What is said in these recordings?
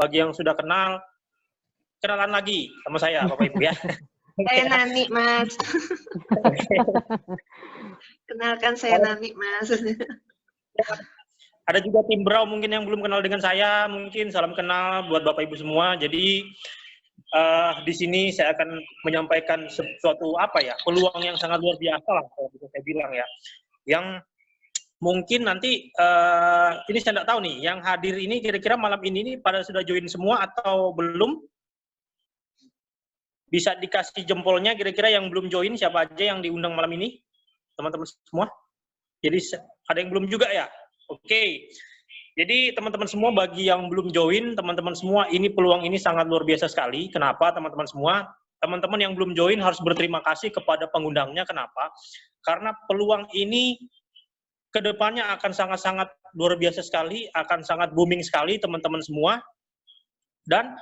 bagi yang sudah kenal, kenalan lagi sama saya, Bapak Ibu ya. Saya Nani, Mas. Kenalkan saya Nani, Mas. Ada juga tim Brau mungkin yang belum kenal dengan saya, mungkin salam kenal buat Bapak Ibu semua. Jadi di sini saya akan menyampaikan sesuatu peluang yang sangat luar biasa lah kalau bisa saya bilang ya. Yang mungkin nanti ini saya tidak tahu nih, yang hadir ini kira-kira malam ini pada sudah join semua atau belum? Bisa dikasih jempolnya kira-kira yang belum join, siapa aja yang diundang malam ini? Teman-teman semua? Jadi ada yang belum juga ya? Oke. Jadi teman-teman semua, bagi yang belum join, teman-teman semua, ini peluang ini sangat luar biasa sekali. Kenapa teman-teman semua? Teman-teman yang belum join harus berterima kasih kepada pengundangnya. Kenapa? Karena peluang ini kedepannya akan sangat-sangat luar biasa sekali, akan sangat booming sekali teman-teman semua. Dan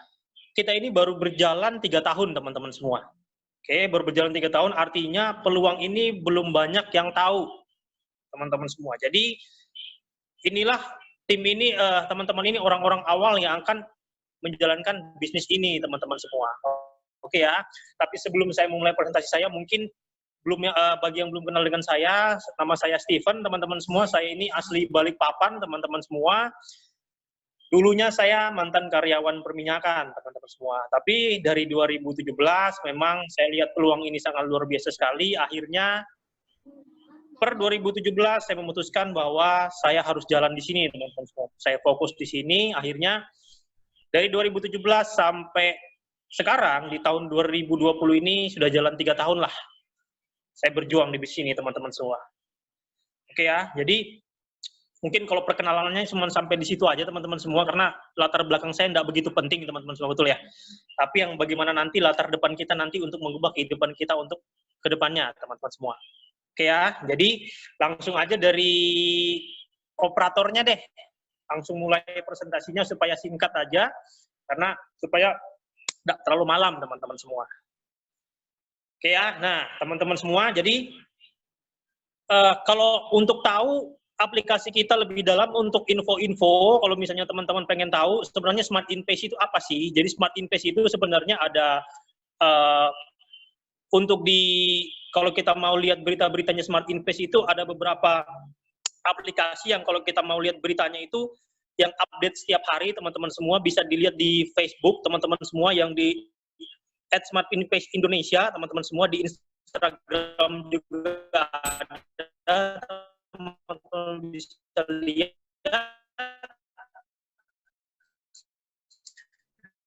kita ini baru berjalan 3 tahun teman-teman semua. Oke, baru berjalan 3 tahun, artinya peluang ini belum banyak yang tahu teman-teman semua. Jadi inilah tim ini, teman-teman ini orang-orang awal yang akan menjalankan bisnis ini teman-teman semua. Oke ya, tapi sebelum saya memulai presentasi saya, mungkin bagi yang belum kenal dengan saya, nama saya Steven, teman-teman semua. Saya ini asli Balikpapan, teman-teman semua. Dulunya saya mantan karyawan perminyakan, teman-teman semua. Tapi dari 2017 memang saya lihat peluang ini sangat luar biasa sekali. Akhirnya per 2017 saya memutuskan bahwa saya harus jalan di sini, teman-teman semua. Saya fokus di sini. Akhirnya dari 2017 sampai sekarang di tahun 2020 ini sudah jalan 3 tahun lah. Saya berjuang di sini, teman-teman semua. Oke ya, jadi mungkin kalau perkenalannya cuma sampai di situ aja teman-teman semua, karena latar belakang saya tidak begitu penting teman-teman semua, betul ya. Tapi yang bagaimana nanti latar depan kita nanti untuk mengubah kehidupan kita untuk kedepannya teman-teman semua. Oke ya, jadi langsung aja dari operatornya deh, langsung mulai presentasinya supaya singkat aja, karena supaya tidak terlalu malam teman-teman semua. Oke ya, nah teman-teman semua, jadi kalau untuk tahu aplikasi kita lebih dalam untuk info-info, kalau misalnya teman-teman pengen tahu sebenarnya Smart InPace itu apa sih? Jadi Smart InPace itu sebenarnya ada kalau kita mau lihat berita-beritanya Smart InPace itu ada beberapa aplikasi yang kalau kita mau lihat beritanya itu yang update setiap hari teman-teman semua, bisa dilihat di Facebook teman-teman semua, yang di @SmartInPace Indonesia teman-teman semua, di Instagram juga ada, teman-teman bisa lihat,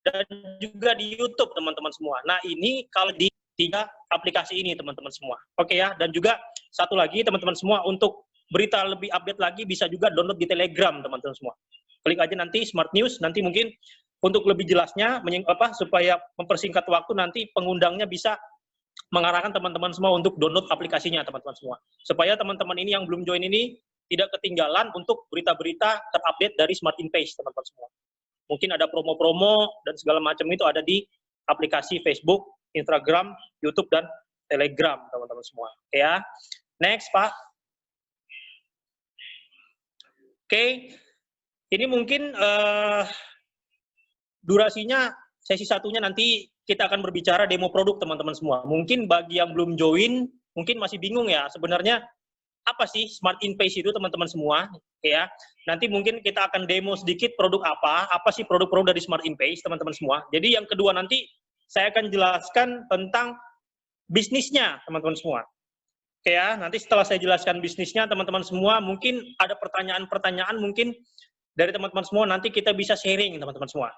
dan juga di YouTube teman-teman semua. Nah ini kalau di 3 aplikasi ini teman-teman semua. Oke ya, dan juga satu lagi teman-teman semua, untuk berita lebih update lagi bisa juga download di Telegram teman-teman semua. Klik aja nanti Smart News, nanti mungkin untuk lebih jelasnya supaya mempersingkat waktu, nanti pengundangnya bisa mengarahkan teman-teman semua untuk download aplikasinya teman-teman semua, supaya teman-teman ini yang belum join ini tidak ketinggalan untuk berita-berita terupdate dari Smart InPace teman-teman semua. Mungkin ada promo-promo dan segala macam itu ada di aplikasi Facebook, Instagram, YouTube, dan Telegram teman-teman semua. Oke ya, next Pak. Oke, ini mungkin durasinya sesi satunya nanti kita akan berbicara demo produk teman-teman semua. Mungkin bagi yang belum join, mungkin masih bingung ya, sebenarnya apa sih Smart InPace itu teman-teman semua, ya. Nanti mungkin kita akan demo sedikit produk apa sih produk-produk dari Smart InPace teman-teman semua. Jadi yang kedua nanti saya akan jelaskan tentang bisnisnya teman-teman semua. Oke ya, nanti setelah saya jelaskan bisnisnya teman-teman semua, mungkin ada pertanyaan-pertanyaan mungkin dari teman-teman semua, nanti kita bisa sharing teman-teman semua.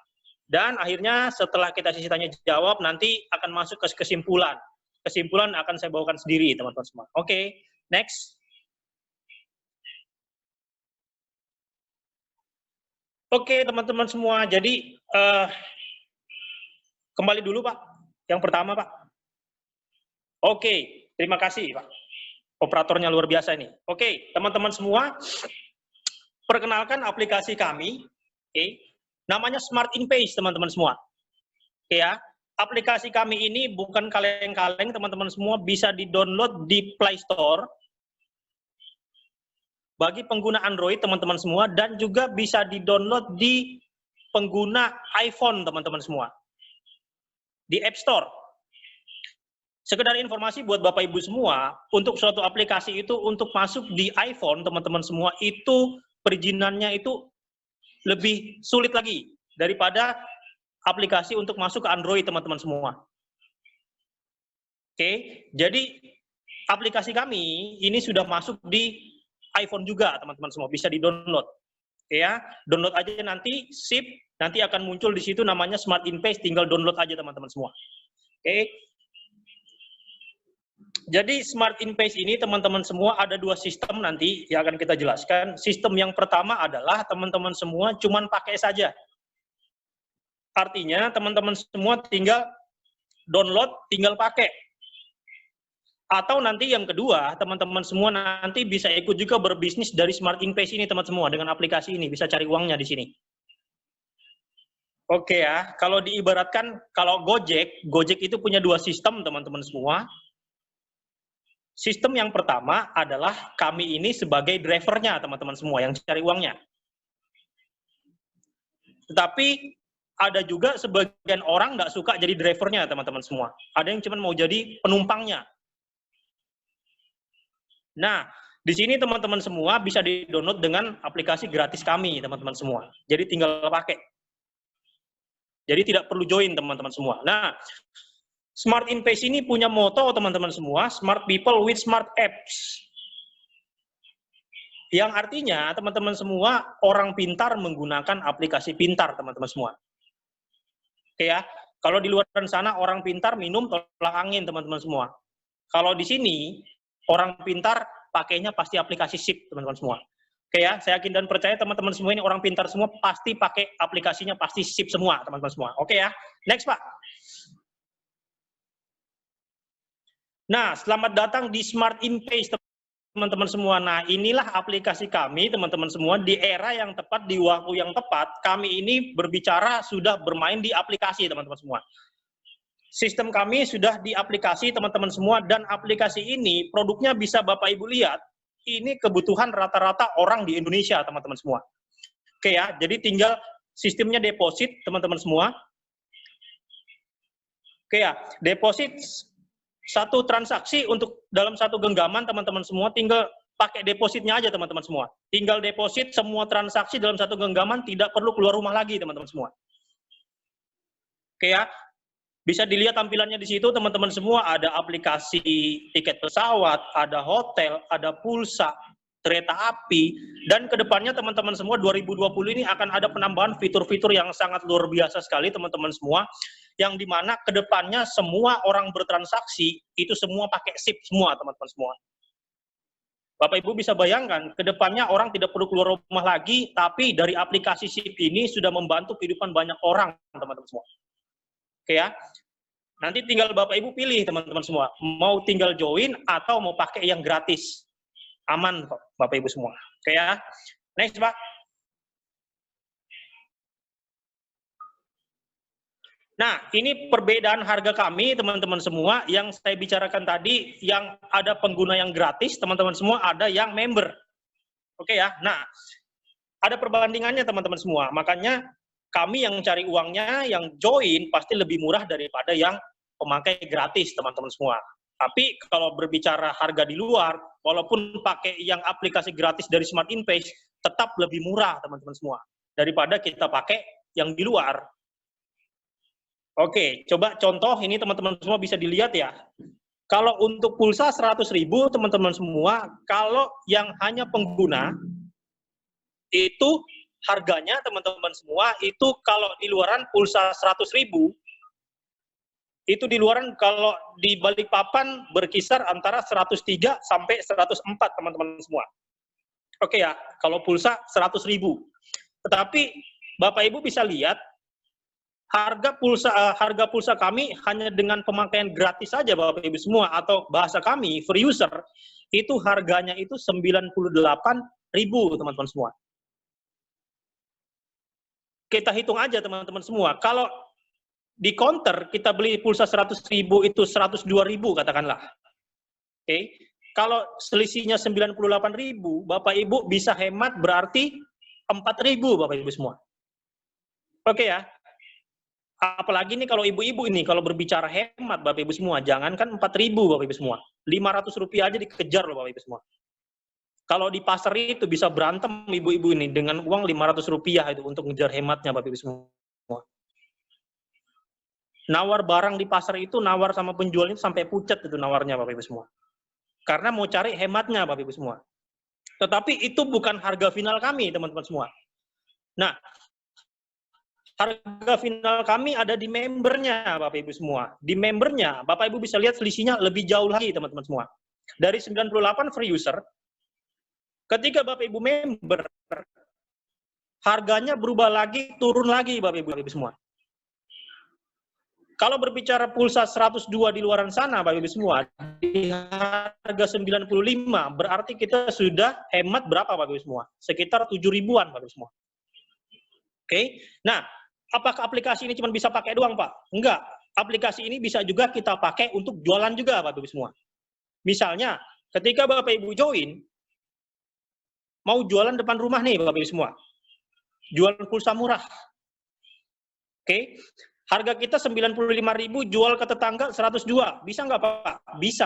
Dan akhirnya setelah kita sesi tanya jawab, nanti akan masuk ke kesimpulan. Kesimpulan akan saya bawakan sendiri, teman-teman semua. Oke, next. Oke, teman-teman semua. Jadi, kembali dulu, Pak. Yang pertama, Pak. Oke, terima kasih, Pak. Operatornya luar biasa ini. Oke, teman-teman semua. Perkenalkan aplikasi kami. Oke. Namanya Smart InPace, teman-teman semua. Oke ya, aplikasi kami ini bukan kaleng-kaleng, teman-teman semua, bisa di-download di Play Store bagi pengguna Android, teman-teman semua, dan juga bisa di-download di pengguna iPhone, teman-teman semua. Di App Store. Sekedar informasi buat Bapak Ibu semua, untuk suatu aplikasi itu untuk masuk di iPhone, teman-teman semua, itu perizinannya itu lebih sulit lagi daripada aplikasi untuk masuk ke Android, teman-teman semua. Oke, jadi aplikasi kami ini sudah masuk di iPhone juga, teman-teman semua, bisa di-download. Ya, download aja nanti, sip, nanti akan muncul di situ namanya Smart InPace, tinggal download aja teman-teman semua. Oke. Jadi Smart InPace ini teman-teman semua ada dua sistem nanti yang akan kita jelaskan. Sistem yang pertama adalah teman-teman semua cuman pakai saja. Artinya teman-teman semua tinggal download, tinggal pakai. Atau nanti yang kedua, teman-teman semua nanti bisa ikut juga berbisnis dari Smart InPace ini, teman semua, dengan aplikasi ini, bisa cari uangnya di sini. Oke ya, kalau diibaratkan, kalau Gojek itu punya dua sistem, teman-teman semua. Sistem yang pertama adalah kami ini sebagai drivernya, teman-teman semua, yang cari uangnya. Tetapi ada juga sebagian orang nggak suka jadi drivernya, teman-teman semua. Ada yang cuma mau jadi penumpangnya. Nah, di sini teman-teman semua bisa di-download dengan aplikasi gratis kami, teman-teman semua. Jadi tinggal pakai. Jadi tidak perlu join, teman-teman semua. Nah, Smart InPace ini punya moto, teman-teman semua, Smart People with Smart Apps. Yang artinya, teman-teman semua, orang pintar menggunakan aplikasi pintar, teman-teman semua. Oke ya, kalau di luar sana orang pintar minum tolak angin, teman-teman semua. Kalau di sini, orang pintar pakainya pasti aplikasi SIP, teman-teman semua. Oke ya, saya yakin dan percaya teman-teman semua ini orang pintar semua pasti pakai aplikasinya pasti SIP semua, teman-teman semua. Oke ya, next Pak. Nah, selamat datang di Smart InPace, teman-teman semua. Nah, inilah aplikasi kami, teman-teman semua, di era yang tepat, di waktu yang tepat, kami ini berbicara sudah bermain di aplikasi, teman-teman semua. Sistem kami sudah di aplikasi, teman-teman semua, dan aplikasi ini produknya bisa Bapak Ibu lihat, ini kebutuhan rata-rata orang di Indonesia, teman-teman semua. Oke ya, jadi tinggal sistemnya deposit, teman-teman semua. Oke ya, deposit satu transaksi untuk dalam satu genggaman, teman-teman semua, tinggal pakai depositnya aja, teman-teman semua. Tinggal deposit semua transaksi dalam satu genggaman, tidak perlu keluar rumah lagi, teman-teman semua. Oke ya, bisa dilihat tampilannya di situ, teman-teman semua, ada aplikasi tiket pesawat, ada hotel, ada pulsa, kereta api, dan kedepannya teman-teman semua 2020 ini akan ada penambahan fitur-fitur yang sangat luar biasa sekali, teman-teman semua, yang dimana kedepannya semua orang bertransaksi itu semua pakai SIP semua, teman-teman semua. Bapak Ibu bisa bayangkan, kedepannya orang tidak perlu keluar rumah lagi, tapi dari aplikasi SIP ini sudah membantu kehidupan banyak orang, teman-teman semua. Oke ya, nanti tinggal Bapak Ibu pilih, teman-teman semua, mau tinggal join atau mau pakai yang gratis. Aman kok, Bapak Ibu semua. Oke ya, next Pak. Nah, ini perbedaan harga kami, teman-teman semua, yang saya bicarakan tadi, yang ada pengguna yang gratis, teman-teman semua, ada yang member. Oke ya, nah, ada perbandingannya, teman-teman semua. Makanya, kami yang cari uangnya, yang join, pasti lebih murah daripada yang pemakai gratis, teman-teman semua. Tapi, kalau berbicara harga di luar, walaupun pakai yang aplikasi gratis dari Smart InPace, tetap lebih murah, teman-teman semua. Daripada kita pakai yang di luar. Oke, coba contoh ini teman-teman semua bisa dilihat ya. Kalau untuk pulsa 100.000 teman-teman semua, kalau yang hanya pengguna itu harganya teman-teman semua itu kalau di luaran pulsa 100.000 itu di luaran kalau di Balikpapan berkisar antara 103 sampai 104 teman-teman semua. Oke ya, kalau pulsa 100.000. Tetapi Bapak Ibu bisa lihat harga pulsa kami hanya dengan pemakaian gratis saja Bapak Ibu semua, atau bahasa kami free user itu harganya itu 98.000 teman-teman semua. Kita hitung aja teman-teman semua, kalau di counter kita beli pulsa 100.000 itu 102.000 katakanlah. Oke. Kalau selisihnya 98.000, Bapak Ibu bisa hemat berarti 4.000 Bapak Ibu semua. Oke ya. Apalagi nih kalau ibu-ibu ini, kalau berbicara hemat Bapak Ibu semua, jangankan 4.000 Bapak Ibu semua, Rp500 aja dikejar loh Bapak Ibu semua. Kalau di pasar itu bisa berantem ibu-ibu ini dengan uang Rp500 itu untuk ngejar hematnya Bapak Ibu semua. Nawar barang di pasar itu, nawar sama penjual itu sampai pucat itu nawarnya Bapak Ibu semua. Karena mau cari hematnya Bapak Ibu semua. Tetapi itu bukan harga final kami teman-teman semua. Nah, harga final kami ada di membernya, Bapak Ibu semua. Di membernya, Bapak Ibu bisa lihat selisihnya lebih jauh lagi, teman-teman semua. Dari 98 free user, ketika Bapak Ibu member, harganya berubah lagi, turun lagi, Bapak Ibu semua. Kalau berbicara pulsa 102 di luaran sana, Bapak Ibu semua, di harga 95, berarti kita sudah hemat berapa, Bapak Ibu semua? Sekitar 7 ribuan, Bapak Ibu semua. Oke, nah, apakah aplikasi ini cuma bisa pakai doang, Pak? Enggak. Aplikasi ini bisa juga kita pakai untuk jualan juga, Bapak Ibu semua. Misalnya, ketika Bapak Ibu join, mau jualan depan rumah nih, Bapak Ibu semua. Jualan pulsa murah. Oke, harga kita 95.000, jual ke tetangga 102. Bisa nggak, Pak? Bisa.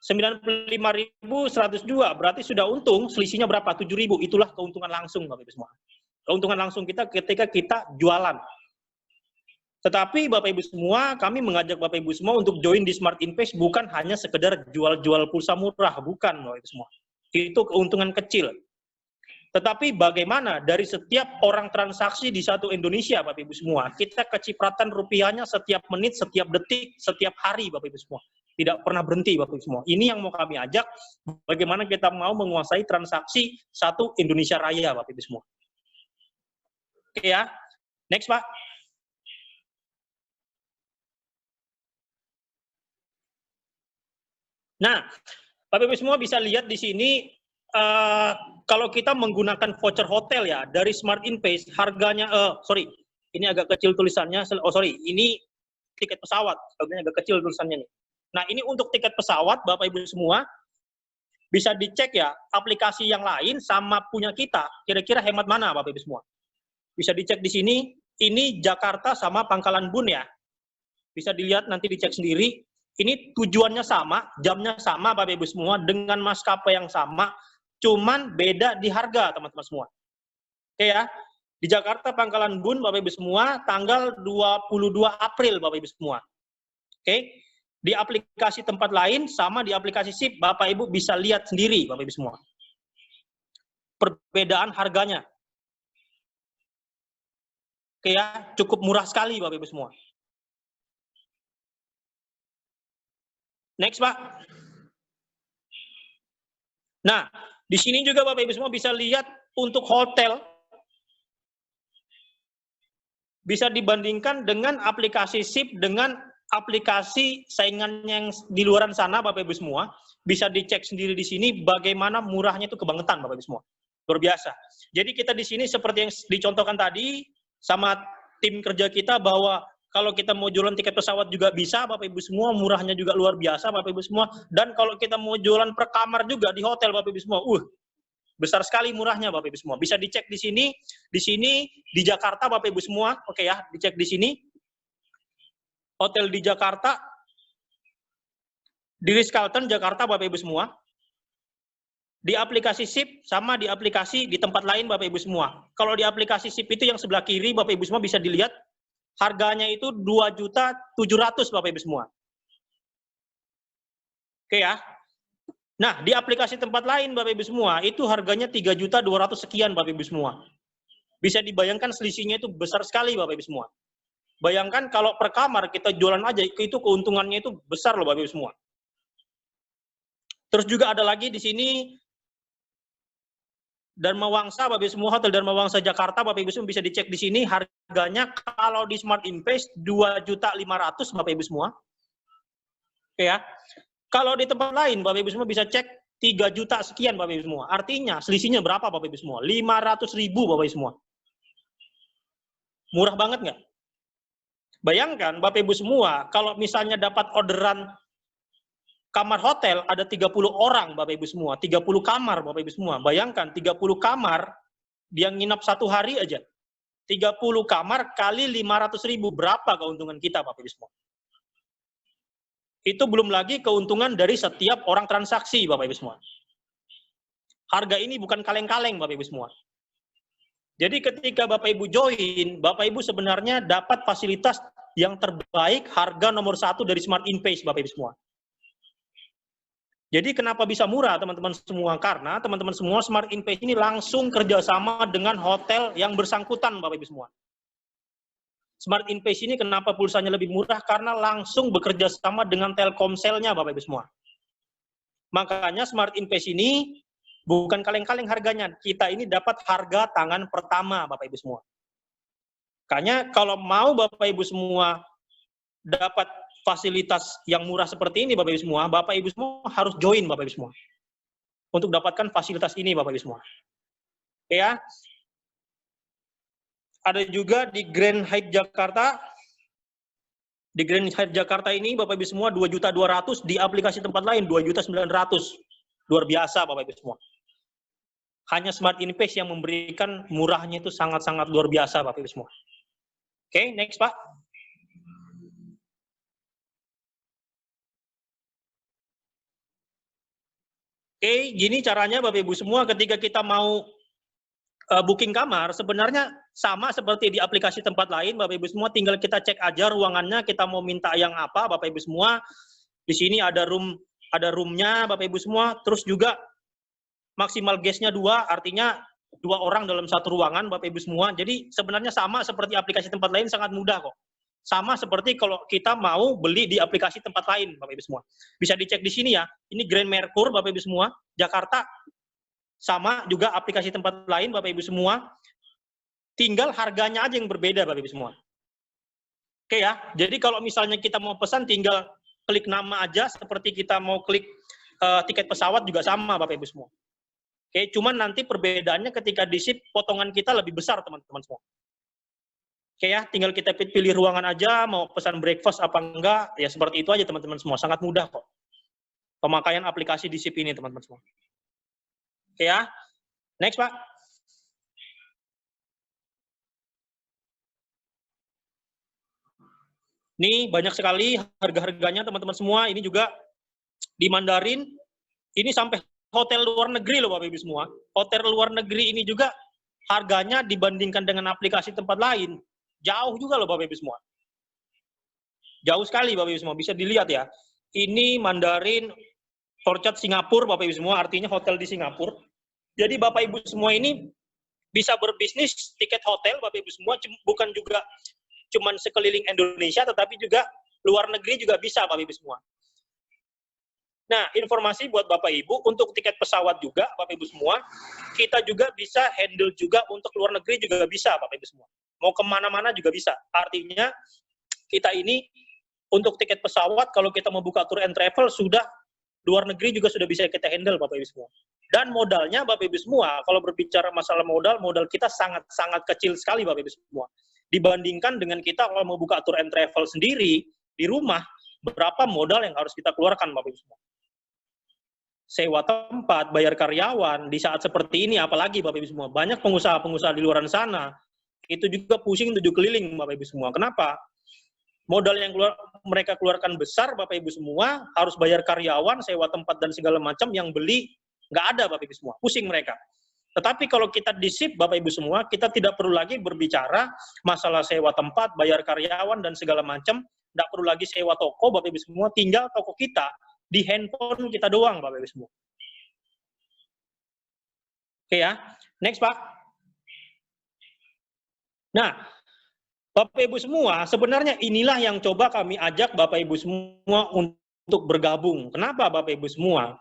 95.000, 102. Berarti sudah untung, selisihnya berapa? 7.000. Itulah keuntungan langsung, Bapak Ibu semua. Keuntungan langsung kita ketika kita jualan. Tetapi Bapak Ibu semua, kami mengajak Bapak Ibu semua untuk join di Smart Invest bukan hanya sekedar jual-jual pulsa murah, bukan Bapak Ibu semua. Itu keuntungan kecil. Tetapi bagaimana dari setiap orang transaksi di satu Indonesia Bapak Ibu semua, kita kecipratan rupiahnya setiap menit, setiap detik, setiap hari Bapak Ibu semua. Tidak pernah berhenti Bapak Ibu semua. Ini yang mau kami ajak, bagaimana kita mau menguasai transaksi satu Indonesia Raya Bapak Ibu semua. Oke ya, next Pak. Nah, Bapak Ibu semua bisa lihat di sini, kalau kita menggunakan voucher hotel ya, dari Smart Invest, harganya, ini agak kecil tulisannya, ini tiket pesawat, harganya agak kecil tulisannya nih. Nah, ini untuk tiket pesawat, Bapak Ibu semua, bisa dicek ya, aplikasi yang lain sama punya kita, kira-kira hemat mana Bapak Ibu semua. Bisa dicek di sini, ini Jakarta sama Pangkalan Bun ya. Bisa dilihat nanti dicek sendiri. Ini tujuannya sama, jamnya sama Bapak Ibu semua, dengan maskapai yang sama, cuman beda di harga teman-teman semua. Oke ya, di Jakarta Pangkalan Bun Bapak Ibu semua, tanggal 22 April Bapak Ibu semua. Oke, di aplikasi tempat lain sama di aplikasi SIP, Bapak Ibu bisa lihat sendiri Bapak Ibu semua. Perbedaan harganya. Oke ya, cukup murah sekali Bapak Ibu semua. Next Pak. Nah, di sini juga Bapak Ibu semua bisa lihat untuk hotel, bisa dibandingkan dengan aplikasi SIP dengan aplikasi saingan yang di luaran sana Bapak Ibu semua. Bisa dicek sendiri di sini bagaimana murahnya itu kebangetan Bapak Ibu semua. Luar biasa. Jadi kita di sini seperti yang dicontohkan tadi, sama tim kerja kita bahwa kalau kita mau jualan tiket pesawat juga bisa, Bapak Ibu semua, murahnya juga luar biasa, Bapak Ibu semua. Dan kalau kita mau jualan per kamar juga di hotel, Bapak Ibu semua, besar sekali murahnya, Bapak Ibu semua. Bisa dicek di sini di Jakarta, Bapak Ibu semua, oke ya, dicek di sini. Hotel di Jakarta, di Ritz-Carlton Jakarta, Bapak Ibu semua. Di aplikasi SIP sama di aplikasi di tempat lain Bapak Ibu semua. Kalau di aplikasi SIP itu yang sebelah kiri Bapak Ibu semua bisa dilihat harganya itu 2.700.000 Bapak Ibu semua. Oke ya. Nah, di aplikasi tempat lain Bapak Ibu semua itu harganya 3.200.000 sekian Bapak Ibu semua. Bisa dibayangkan selisihnya itu besar sekali Bapak Ibu semua. Bayangkan kalau per kamar kita jualan aja itu keuntungannya itu besar loh Bapak Ibu semua. Terus juga ada lagi di sini Dharma Wangsa, Bapak Ibu semua, Hotel Dharma Wangsa Jakarta, Bapak Ibu semua bisa dicek di sini harganya kalau di Smart Invest 2.500.000 Bapak Ibu semua. Oke ya. Kalau di tempat lain Bapak Ibu semua bisa cek 3 juta sekian Bapak Ibu semua. Artinya selisihnya berapa Bapak Ibu semua? 500.000 Bapak Ibu semua. Murah banget nggak? Bayangkan Bapak Ibu semua kalau misalnya dapat orderan kamar hotel ada 30 orang Bapak Ibu semua, 30 kamar Bapak Ibu semua. Bayangkan 30 kamar dia nginap 1 hari aja. 30 kamar kali 500.000. Berapa keuntungan kita, Bapak Ibu semua? Itu belum lagi keuntungan dari setiap orang transaksi, Bapak Ibu semua. Harga ini bukan kaleng-kaleng, Bapak Ibu semua. Jadi ketika Bapak Ibu join, Bapak Ibu sebenarnya dapat fasilitas yang terbaik, harga nomor 1 dari Smart InPace, Bapak Ibu semua. Jadi kenapa bisa murah, teman-teman semua? Karena teman-teman semua Smart InPace ini langsung kerjasama dengan hotel yang bersangkutan, Bapak Ibu semua. Smart InPace ini kenapa pulsanya lebih murah? Karena langsung bekerja sama dengan Telkomselnya, Bapak Ibu semua. Makanya Smart InPace ini bukan kaleng-kaleng harganya. Kita ini dapat harga tangan pertama, Bapak Ibu semua. Makanya kalau mau Bapak Ibu semua dapat fasilitas yang murah seperti ini, Bapak Ibu semua, Bapak Ibu semua harus join, Bapak Ibu semua, untuk dapatkan fasilitas ini, Bapak Ibu semua. Ya, ada juga di Grand Hyatt Jakarta. Di Grand Hyatt Jakarta ini, Bapak Ibu semua, 2.200.000, di aplikasi tempat lain 2.900.000. Luar biasa, Bapak Ibu semua. Hanya Smart InPace yang memberikan murahnya itu sangat-sangat luar biasa, Bapak Ibu semua. Oke, next, Pak. Oke, gini caranya Bapak Ibu semua ketika kita mau booking kamar, sebenarnya sama seperti di aplikasi tempat lain, Bapak Ibu semua, tinggal kita cek aja ruangannya, kita mau minta yang apa, Bapak Ibu semua. Di sini ada roomnya, Bapak Ibu semua, terus juga maksimal guest-nya 2, artinya 2 orang dalam satu ruangan, Bapak Ibu semua. Jadi sebenarnya sama seperti aplikasi tempat lain, sangat mudah kok. Sama seperti kalau kita mau beli di aplikasi tempat lain, Bapak Ibu semua. Bisa dicek di sini ya. Ini Grand Mercure, Bapak Ibu semua, Jakarta. Sama juga aplikasi tempat lain, Bapak Ibu semua. Tinggal harganya aja yang berbeda, Bapak Ibu semua. Oke ya. Jadi kalau misalnya kita mau pesan, tinggal klik nama aja. Seperti kita mau klik tiket pesawat juga sama, Bapak Ibu semua. Oke, cuman nanti perbedaannya ketika di ship, potongan kita lebih besar, teman-teman semua. Oke ya, tinggal kita pilih ruangan aja, mau pesan breakfast apa enggak, ya seperti itu aja teman-teman semua. Sangat mudah kok. Pemakaian aplikasi di SIP ini, teman-teman semua. Oke ya, next Pak. Ini banyak sekali harga-harganya teman-teman semua. Ini juga di Mandarin, ini sampai hotel luar negeri loh Bapak Ibu semua. Hotel luar negeri ini juga harganya dibandingkan dengan aplikasi tempat lain, jauh juga loh Bapak Ibu semua. Jauh sekali Bapak Ibu semua, bisa dilihat ya. Ini Mandarin Orchard Singapura Bapak Ibu semua, artinya hotel di Singapura. Jadi Bapak Ibu semua ini bisa berbisnis tiket hotel Bapak Ibu semua, bukan juga cuman sekeliling Indonesia, tetapi juga luar negeri juga bisa Bapak Ibu semua. Nah, informasi buat Bapak Ibu, untuk tiket pesawat juga Bapak Ibu semua, kita juga bisa handle juga untuk luar negeri juga bisa Bapak Ibu semua. Mau kemana-mana juga bisa. Artinya kita ini untuk tiket pesawat, kalau kita mau buka tour and travel, sudah luar negeri juga sudah bisa kita handle Bapak Ibu semua. Dan modalnya Bapak Ibu semua, kalau berbicara masalah modal kita sangat-sangat kecil sekali Bapak Ibu semua. Dibandingkan dengan kita kalau mau buka tour and travel sendiri di rumah, berapa modal yang harus kita keluarkan Bapak Ibu semua. Sewa tempat, bayar karyawan, di saat seperti ini apalagi Bapak Ibu semua. Banyak pengusaha-pengusaha di luar sana, itu juga pusing 7 keliling Bapak Ibu semua. Kenapa? Modal yang mereka keluarkan besar Bapak Ibu semua, harus bayar karyawan, sewa tempat dan segala macam, yang beli nggak ada Bapak Ibu semua, pusing mereka. Tetapi kalau kita di SIP Bapak Ibu semua, kita tidak perlu lagi berbicara masalah sewa tempat, bayar karyawan dan segala macam, nggak perlu lagi sewa toko Bapak Ibu semua, tinggal toko kita di handphone kita doang Bapak Ibu semua. Oke ya, next Pak. Nah, Bapak Ibu semua, sebenarnya inilah yang coba kami ajak Bapak Ibu semua untuk bergabung. Kenapa Bapak Ibu semua?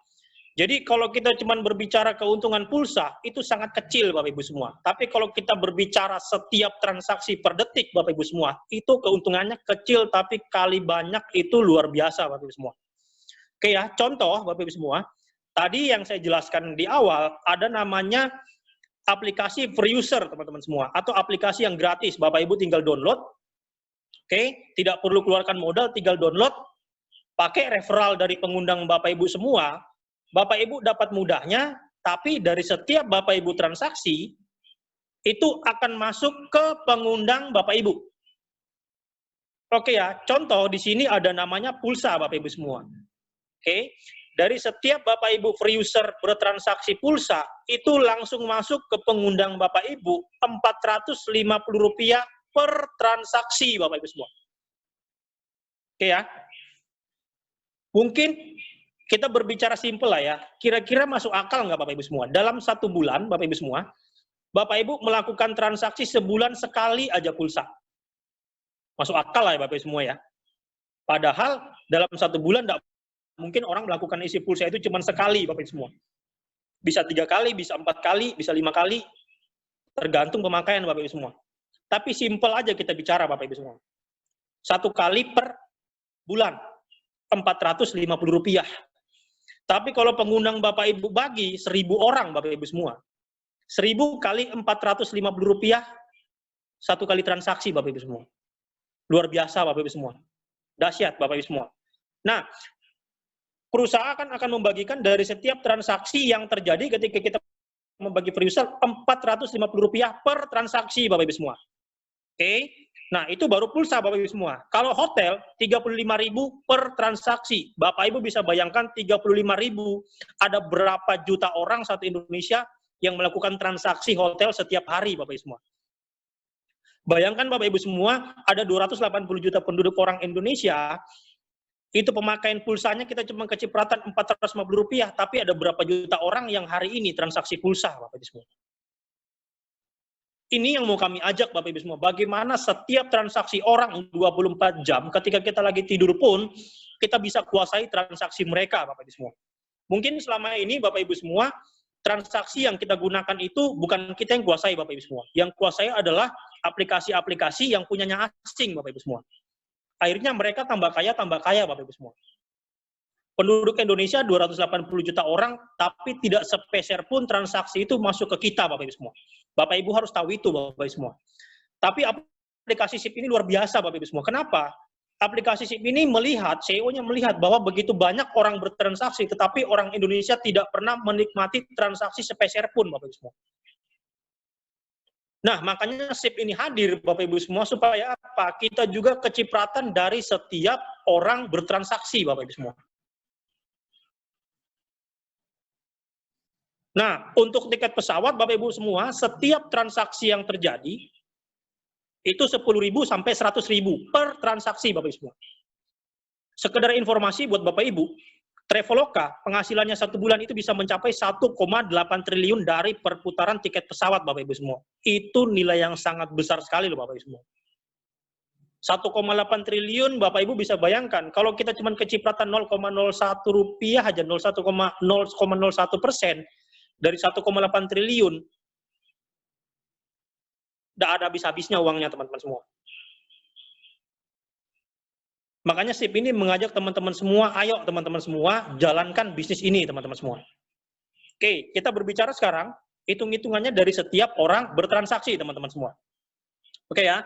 Jadi kalau kita cuma berbicara keuntungan pulsa, itu sangat kecil Bapak Ibu semua. Tapi kalau kita berbicara setiap transaksi per detik Bapak Ibu semua, itu keuntungannya kecil, tapi kali banyak itu luar biasa Bapak Ibu semua. Oke ya, contoh Bapak Ibu semua, tadi yang saya jelaskan di awal, ada namanya aplikasi free user teman-teman semua, atau aplikasi yang gratis, Bapak Ibu tinggal download, oke, tidak perlu keluarkan modal, tinggal download, pakai referral dari pengundang Bapak Ibu semua, Bapak Ibu dapat mudahnya, tapi dari setiap Bapak Ibu transaksi, itu akan masuk ke pengundang Bapak Ibu. Oke ya, contoh di sini ada namanya pulsa Bapak Ibu semua. Oke, dari setiap Bapak Ibu free user bertransaksi pulsa, itu langsung masuk ke pengundang Bapak Ibu Rp450 per transaksi Bapak Ibu semua. Oke ya. Mungkin kita berbicara simpel lah ya, kira-kira masuk akal nggak Bapak Ibu semua? Dalam 1 bulan, Bapak Ibu semua, Bapak Ibu melakukan transaksi sebulan sekali aja pulsa. Masuk akal lah ya Bapak Ibu semua ya. Padahal dalam 1 bulan nggak mungkin orang melakukan isi pulsa itu cuma sekali Bapak Ibu semua. Bisa 3 kali, bisa 4 kali, bisa 5 kali, tergantung pemakaian Bapak Ibu semua. Tapi simpel aja kita bicara Bapak Ibu semua. 1 kali per bulan. Rp450. Tapi kalau pengundang Bapak Ibu bagi 1.000 orang Bapak Ibu semua, 1.000 kali Rp450 1 kali transaksi Bapak Ibu semua. Luar biasa Bapak Ibu semua. Dahsyat Bapak Ibu semua. Nah, perusahaan akan membagikan dari setiap transaksi yang terjadi ketika kita membagi free user Rp450 per transaksi Bapak Ibu semua. Oke. Nah, itu baru pulsa Bapak Ibu semua. Kalau hotel, 35.000 per transaksi. Bapak Ibu bisa bayangkan 35.000, ada berapa juta orang satu Indonesia yang melakukan transaksi hotel setiap hari Bapak Ibu semua. Bayangkan Bapak Ibu semua, ada 280 juta penduduk orang Indonesia, itu pemakaian pulsanya kita cuma kecipratan Rp450, tapi ada berapa juta orang yang hari ini transaksi pulsa Bapak Ibu semua. Ini yang mau kami ajak Bapak Ibu semua, bagaimana setiap transaksi orang 24 jam, ketika kita lagi tidur pun, kita bisa kuasai transaksi mereka Bapak Ibu semua. Mungkin selama ini Bapak Ibu semua, transaksi yang kita gunakan itu bukan kita yang kuasai Bapak Ibu semua. Yang kuasai adalah aplikasi-aplikasi yang punyanya asing Bapak Ibu semua. Akhirnya mereka tambah kaya Bapak Ibu semua. Penduduk Indonesia 280 juta orang, tapi tidak sepeser pun transaksi itu masuk ke kita Bapak Ibu semua. Bapak Ibu harus tahu itu Bapak Ibu semua. Tapi aplikasi SIP ini luar biasa Bapak Ibu semua. Kenapa? Aplikasi SIP ini melihat, CEO-nya melihat bahwa begitu banyak orang bertransaksi, tetapi orang Indonesia tidak pernah menikmati transaksi sepeser pun Bapak Ibu semua. Nah, makanya SIP ini hadir Bapak Ibu semua supaya apa? Kita juga kecipratan dari setiap orang bertransaksi Bapak Ibu semua. Nah, untuk tiket pesawat Bapak Ibu semua, setiap transaksi yang terjadi itu 10.000 sampai 100.000 per transaksi Bapak Ibu semua. Sekedar informasi buat Bapak Ibu, Traveloka penghasilannya 1 bulan itu bisa mencapai 1,8 triliun dari perputaran tiket pesawat Bapak Ibu semua. Itu nilai yang sangat besar sekali loh Bapak Ibu semua. 1,8 triliun Bapak Ibu bisa bayangkan, kalau kita cuma kecipratan 0,01 rupiah aja, 0,01%, dari 1,8 triliun, tidak ada habis-habisnya uangnya teman-teman semua. Makanya SIP ini mengajak teman-teman semua, ayo teman-teman semua, jalankan bisnis ini teman-teman semua. Oke, kita berbicara sekarang, hitung-hitungannya dari setiap orang bertransaksi teman-teman semua. Oke ya,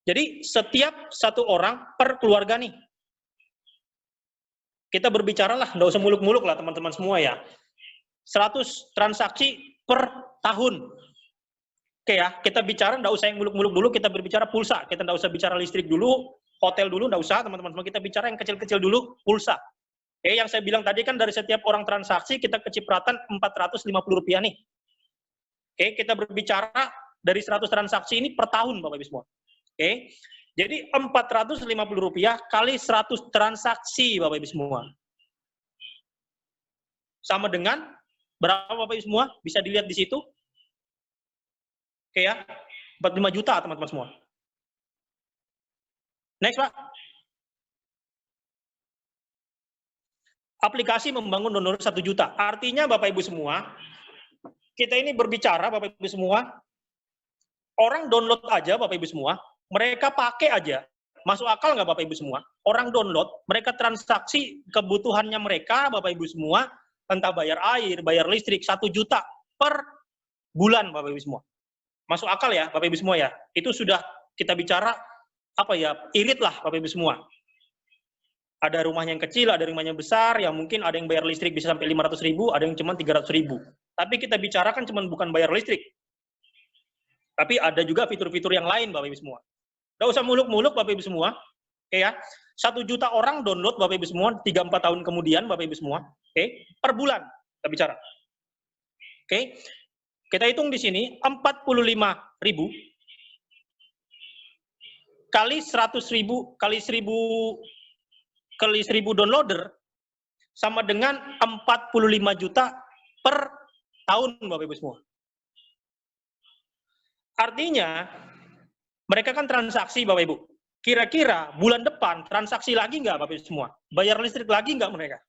jadi setiap 1 orang per keluarga nih. Kita berbicara lah, nggak usah muluk-muluk lah teman-teman semua ya. 100 transaksi per tahun. Oke ya, kita bicara nggak usah yang muluk-muluk dulu, kita berbicara pulsa. Kita nggak usah bicara listrik dulu, hotel dulu, nggak usah teman-teman semua. Kita bicara yang kecil-kecil dulu, pulsa. Oke, yang saya bilang tadi kan dari setiap orang transaksi kita kecipratan Rp450 nih. Oke, kita berbicara dari 100 transaksi ini per tahun Bapak Ibu semua. Oke, jadi Rp450 kali 100 transaksi Bapak Ibu semua. Sama dengan berapa Bapak Ibu semua? Bisa dilihat di situ. Oke ya, 45 juta teman-teman semua. Next Pak. Aplikasi membangun download 1 juta. Artinya Bapak Ibu semua, kita ini berbicara Bapak Ibu semua, orang download aja Bapak Ibu semua, mereka pakai aja. Masuk akal nggak Bapak Ibu semua? Orang download, mereka transaksi kebutuhannya mereka Bapak Ibu semua, entah bayar air, bayar listrik, 1 juta per bulan Bapak Ibu semua. Masuk akal ya Bapak Ibu semua ya? Itu sudah kita bicara, apa ya, irit lah Bapak Ibu semua. Ada rumahnya yang kecil, ada rumahnya yang besar, yang mungkin ada yang bayar listrik bisa sampai 500.000, ada yang cuma 300.000. Tapi kita bicarakan cuma bukan bayar listrik. Tapi ada juga fitur-fitur yang lain, Bapak Ibu semua. Nggak usah muluk-muluk, Bapak Ibu semua. Oke ya, 1 juta orang download, Bapak Ibu semua, 3-4 tahun kemudian, Bapak Ibu semua. Oke, per bulan kita bicara. Oke, kita hitung di sini 45.000 kali 100.000 kali 1.000 downloader sama dengan 45 juta per tahun, Bapak Ibu semua. Artinya, mereka kan transaksi, Bapak Ibu. Kira-kira bulan depan transaksi lagi nggak, Bapak Ibu semua? Bayar listrik lagi nggak mereka?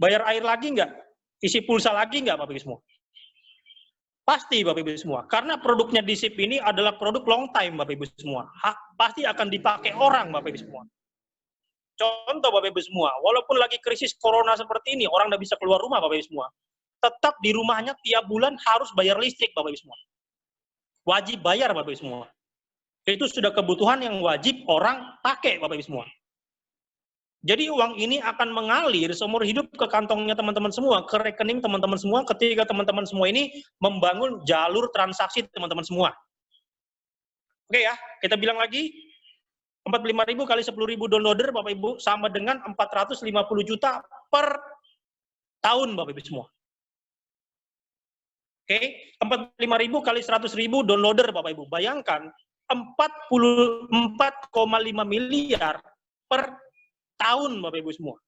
Bayar air lagi nggak? Isi pulsa lagi nggak, Bapak Ibu semua? Pasti, Bapak Ibu semua. Karena produknya di SIP ini adalah produk long time, Bapak Ibu semua. Pasti akan dipakai orang, Bapak Ibu semua. Contoh, Bapak Ibu semua, walaupun lagi krisis corona seperti ini, orang nggak bisa keluar rumah, Bapak Ibu semua. Tetap di rumahnya tiap bulan harus bayar listrik, Bapak Ibu semua. Wajib bayar, Bapak Ibu semua. Itu sudah kebutuhan yang wajib orang pakai, Bapak Ibu semua. Jadi uang ini akan mengalir seumur hidup ke kantongnya teman-teman semua, ke rekening teman-teman semua ketika teman-teman semua ini membangun jalur transaksi teman-teman semua. Oke ya, kita bilang lagi, 45.000 kali 10.000 downloader, Bapak Ibu, sama dengan 450 juta per tahun, Bapak Ibu semua. Oke, 45.000 kali 100.000 downloader, Bapak Ibu. Bayangkan, 44,5 miliar per tahun, Bapak Ibu semua.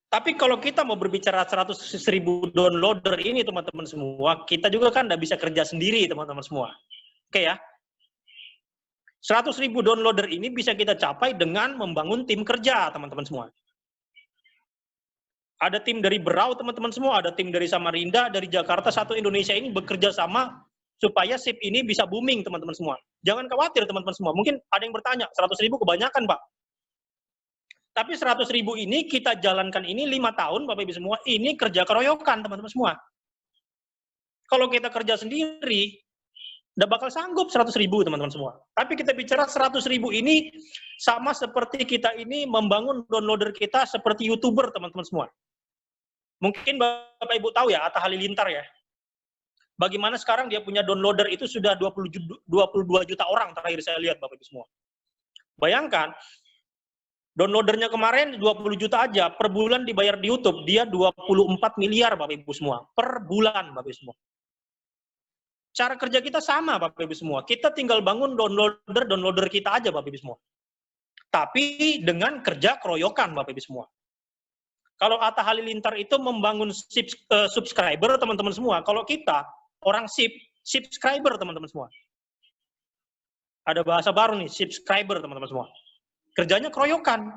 Tapi kalau kita mau berbicara 100.000 downloader ini, teman-teman semua, kita juga kan nggak bisa kerja sendiri, teman-teman semua. Oke ya. 100.000 downloader ini bisa kita capai dengan membangun tim kerja, teman-teman semua. Ada tim dari Berau, teman-teman semua, ada tim dari Samarinda, dari Jakarta, satu Indonesia ini bekerja sama supaya SIP ini bisa booming, teman-teman semua. Jangan khawatir, teman-teman semua. Mungkin ada yang bertanya, 100.000 kebanyakan, Pak. Tapi 100.000 ini kita jalankan ini 5 tahun, Bapak Ibu semua, ini kerja keroyokan, teman-teman semua. Kalau kita kerja sendiri, nggak bakal sanggup 100.000, teman-teman semua. Tapi kita bicara 100.000 ini sama seperti kita ini membangun downloader kita seperti YouTuber, teman-teman semua. Mungkin Bapak Ibu tahu ya, Atta Halilintar ya. Bagaimana sekarang dia punya downloader itu sudah 22 juta orang terakhir saya lihat, Bapak Ibu semua. Bayangkan, downloadernya kemarin 20 juta aja, per bulan dibayar di YouTube, dia 24 miliar, Bapak Ibu semua. Per bulan, Bapak Ibu semua. Cara kerja kita sama, Bapak Ibu semua. Kita tinggal bangun downloader kita aja, Bapak Ibu semua. Tapi dengan kerja keroyokan, Bapak Ibu semua. Kalau Atta Halilintar itu membangun subscriber, teman-teman semua. Kalau kita, orang subscriber, teman-teman semua. Ada bahasa baru nih, subscriber, teman-teman semua. Kerjanya keroyokan.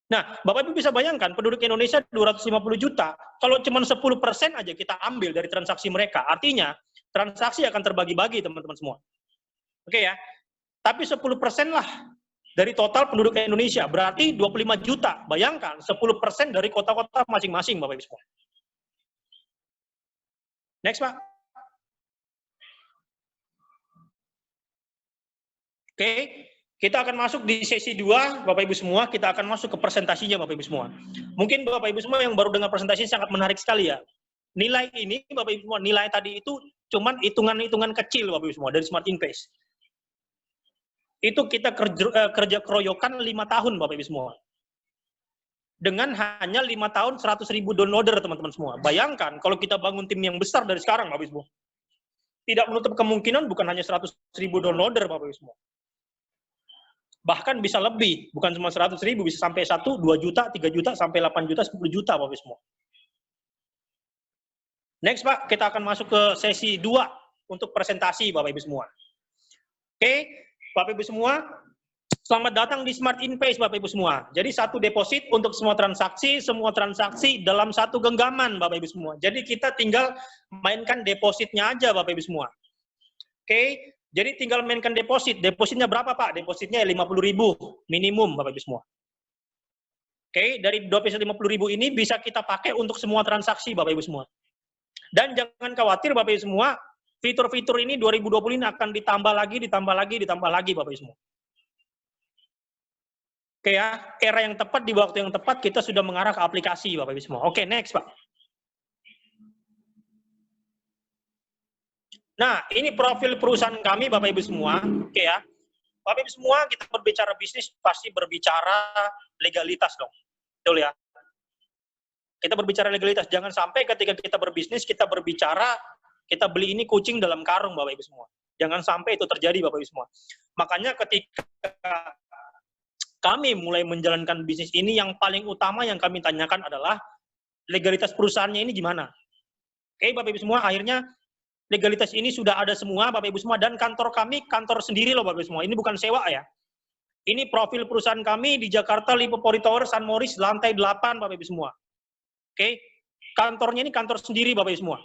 Nah, Bapak Ibu bisa bayangkan, penduduk Indonesia 250 juta, kalau cuma 10% aja kita ambil dari transaksi mereka, artinya transaksi akan terbagi-bagi, teman-teman semua. Oke ya, tapi 10% lah dari total penduduk Indonesia, berarti 25 juta. Bayangkan, 10% dari kota-kota masing-masing, Bapak Ibu semua. Next, Pak. Oke, kita akan masuk di sesi 2, Bapak Ibu semua. Kita akan masuk ke presentasinya, Bapak Ibu semua. Mungkin Bapak Ibu semua yang baru dengar presentasi sangat menarik sekali ya. Nilai ini, Bapak Ibu semua, nilai tadi itu cuman hitungan-hitungan kecil, Bapak Ibu semua, dari Smart Invest. Itu kita kerja keroyokan 5 tahun, Bapak Ibu semua. Dengan hanya 5 tahun 100.000 downloader, teman-teman semua. Bayangkan kalau kita bangun tim yang besar dari sekarang, Bapak Ibu semua. Tidak menutup kemungkinan bukan hanya 100.000 downloader, Bapak Ibu semua. Bahkan bisa lebih, bukan cuma 100.000, bisa sampai 1, 2 juta, 3 juta, sampai 8 juta, 10 juta, Bapak Ibu semua. Next, Pak, kita akan masuk ke sesi 2 untuk presentasi, Bapak Ibu semua. Oke. Bapak Ibu semua, selamat datang di Smart Invest, Bapak Ibu semua. Jadi satu deposit untuk semua transaksi dalam satu genggaman, Bapak Ibu semua. Jadi kita tinggal mainkan depositnya aja, Bapak Ibu semua. Oke, jadi tinggal mainkan deposit. Depositnya berapa, Pak? Depositnya 50.000 minimum, Bapak Ibu semua. Oke, dari deposit 50.000 ini bisa kita pakai untuk semua transaksi, Bapak Ibu semua. Dan jangan khawatir, Bapak Ibu semua, fitur-fitur ini 2020 ini akan ditambah lagi, Bapak Ibu semua. Oke ya, era yang tepat di waktu yang tepat kita sudah mengarah ke aplikasi, Bapak Ibu semua. Oke, next, Pak. Nah, ini profil perusahaan kami, Bapak Ibu semua. Oke ya. Bapak Ibu semua, kita berbicara bisnis pasti berbicara legalitas dong. Betul ya? Kita berbicara legalitas. Jangan sampai ketika kita berbisnis, kita berbicara, kita beli ini kucing dalam karung, Bapak Ibu semua. Jangan sampai itu terjadi, Bapak Ibu semua. Makanya ketika kami mulai menjalankan bisnis ini, yang paling utama yang kami tanyakan adalah legalitas perusahaannya ini gimana. Oke, Bapak Ibu semua, akhirnya legalitas ini sudah ada semua, Bapak Ibu semua, dan kantor kami, kantor sendiri loh, Bapak Ibu semua. Ini bukan sewa ya. Ini profil perusahaan kami di Jakarta, Lipopori Tower, San Moritz, lantai 8, Bapak Ibu semua. Oke, kantornya ini kantor sendiri, Bapak Ibu semua.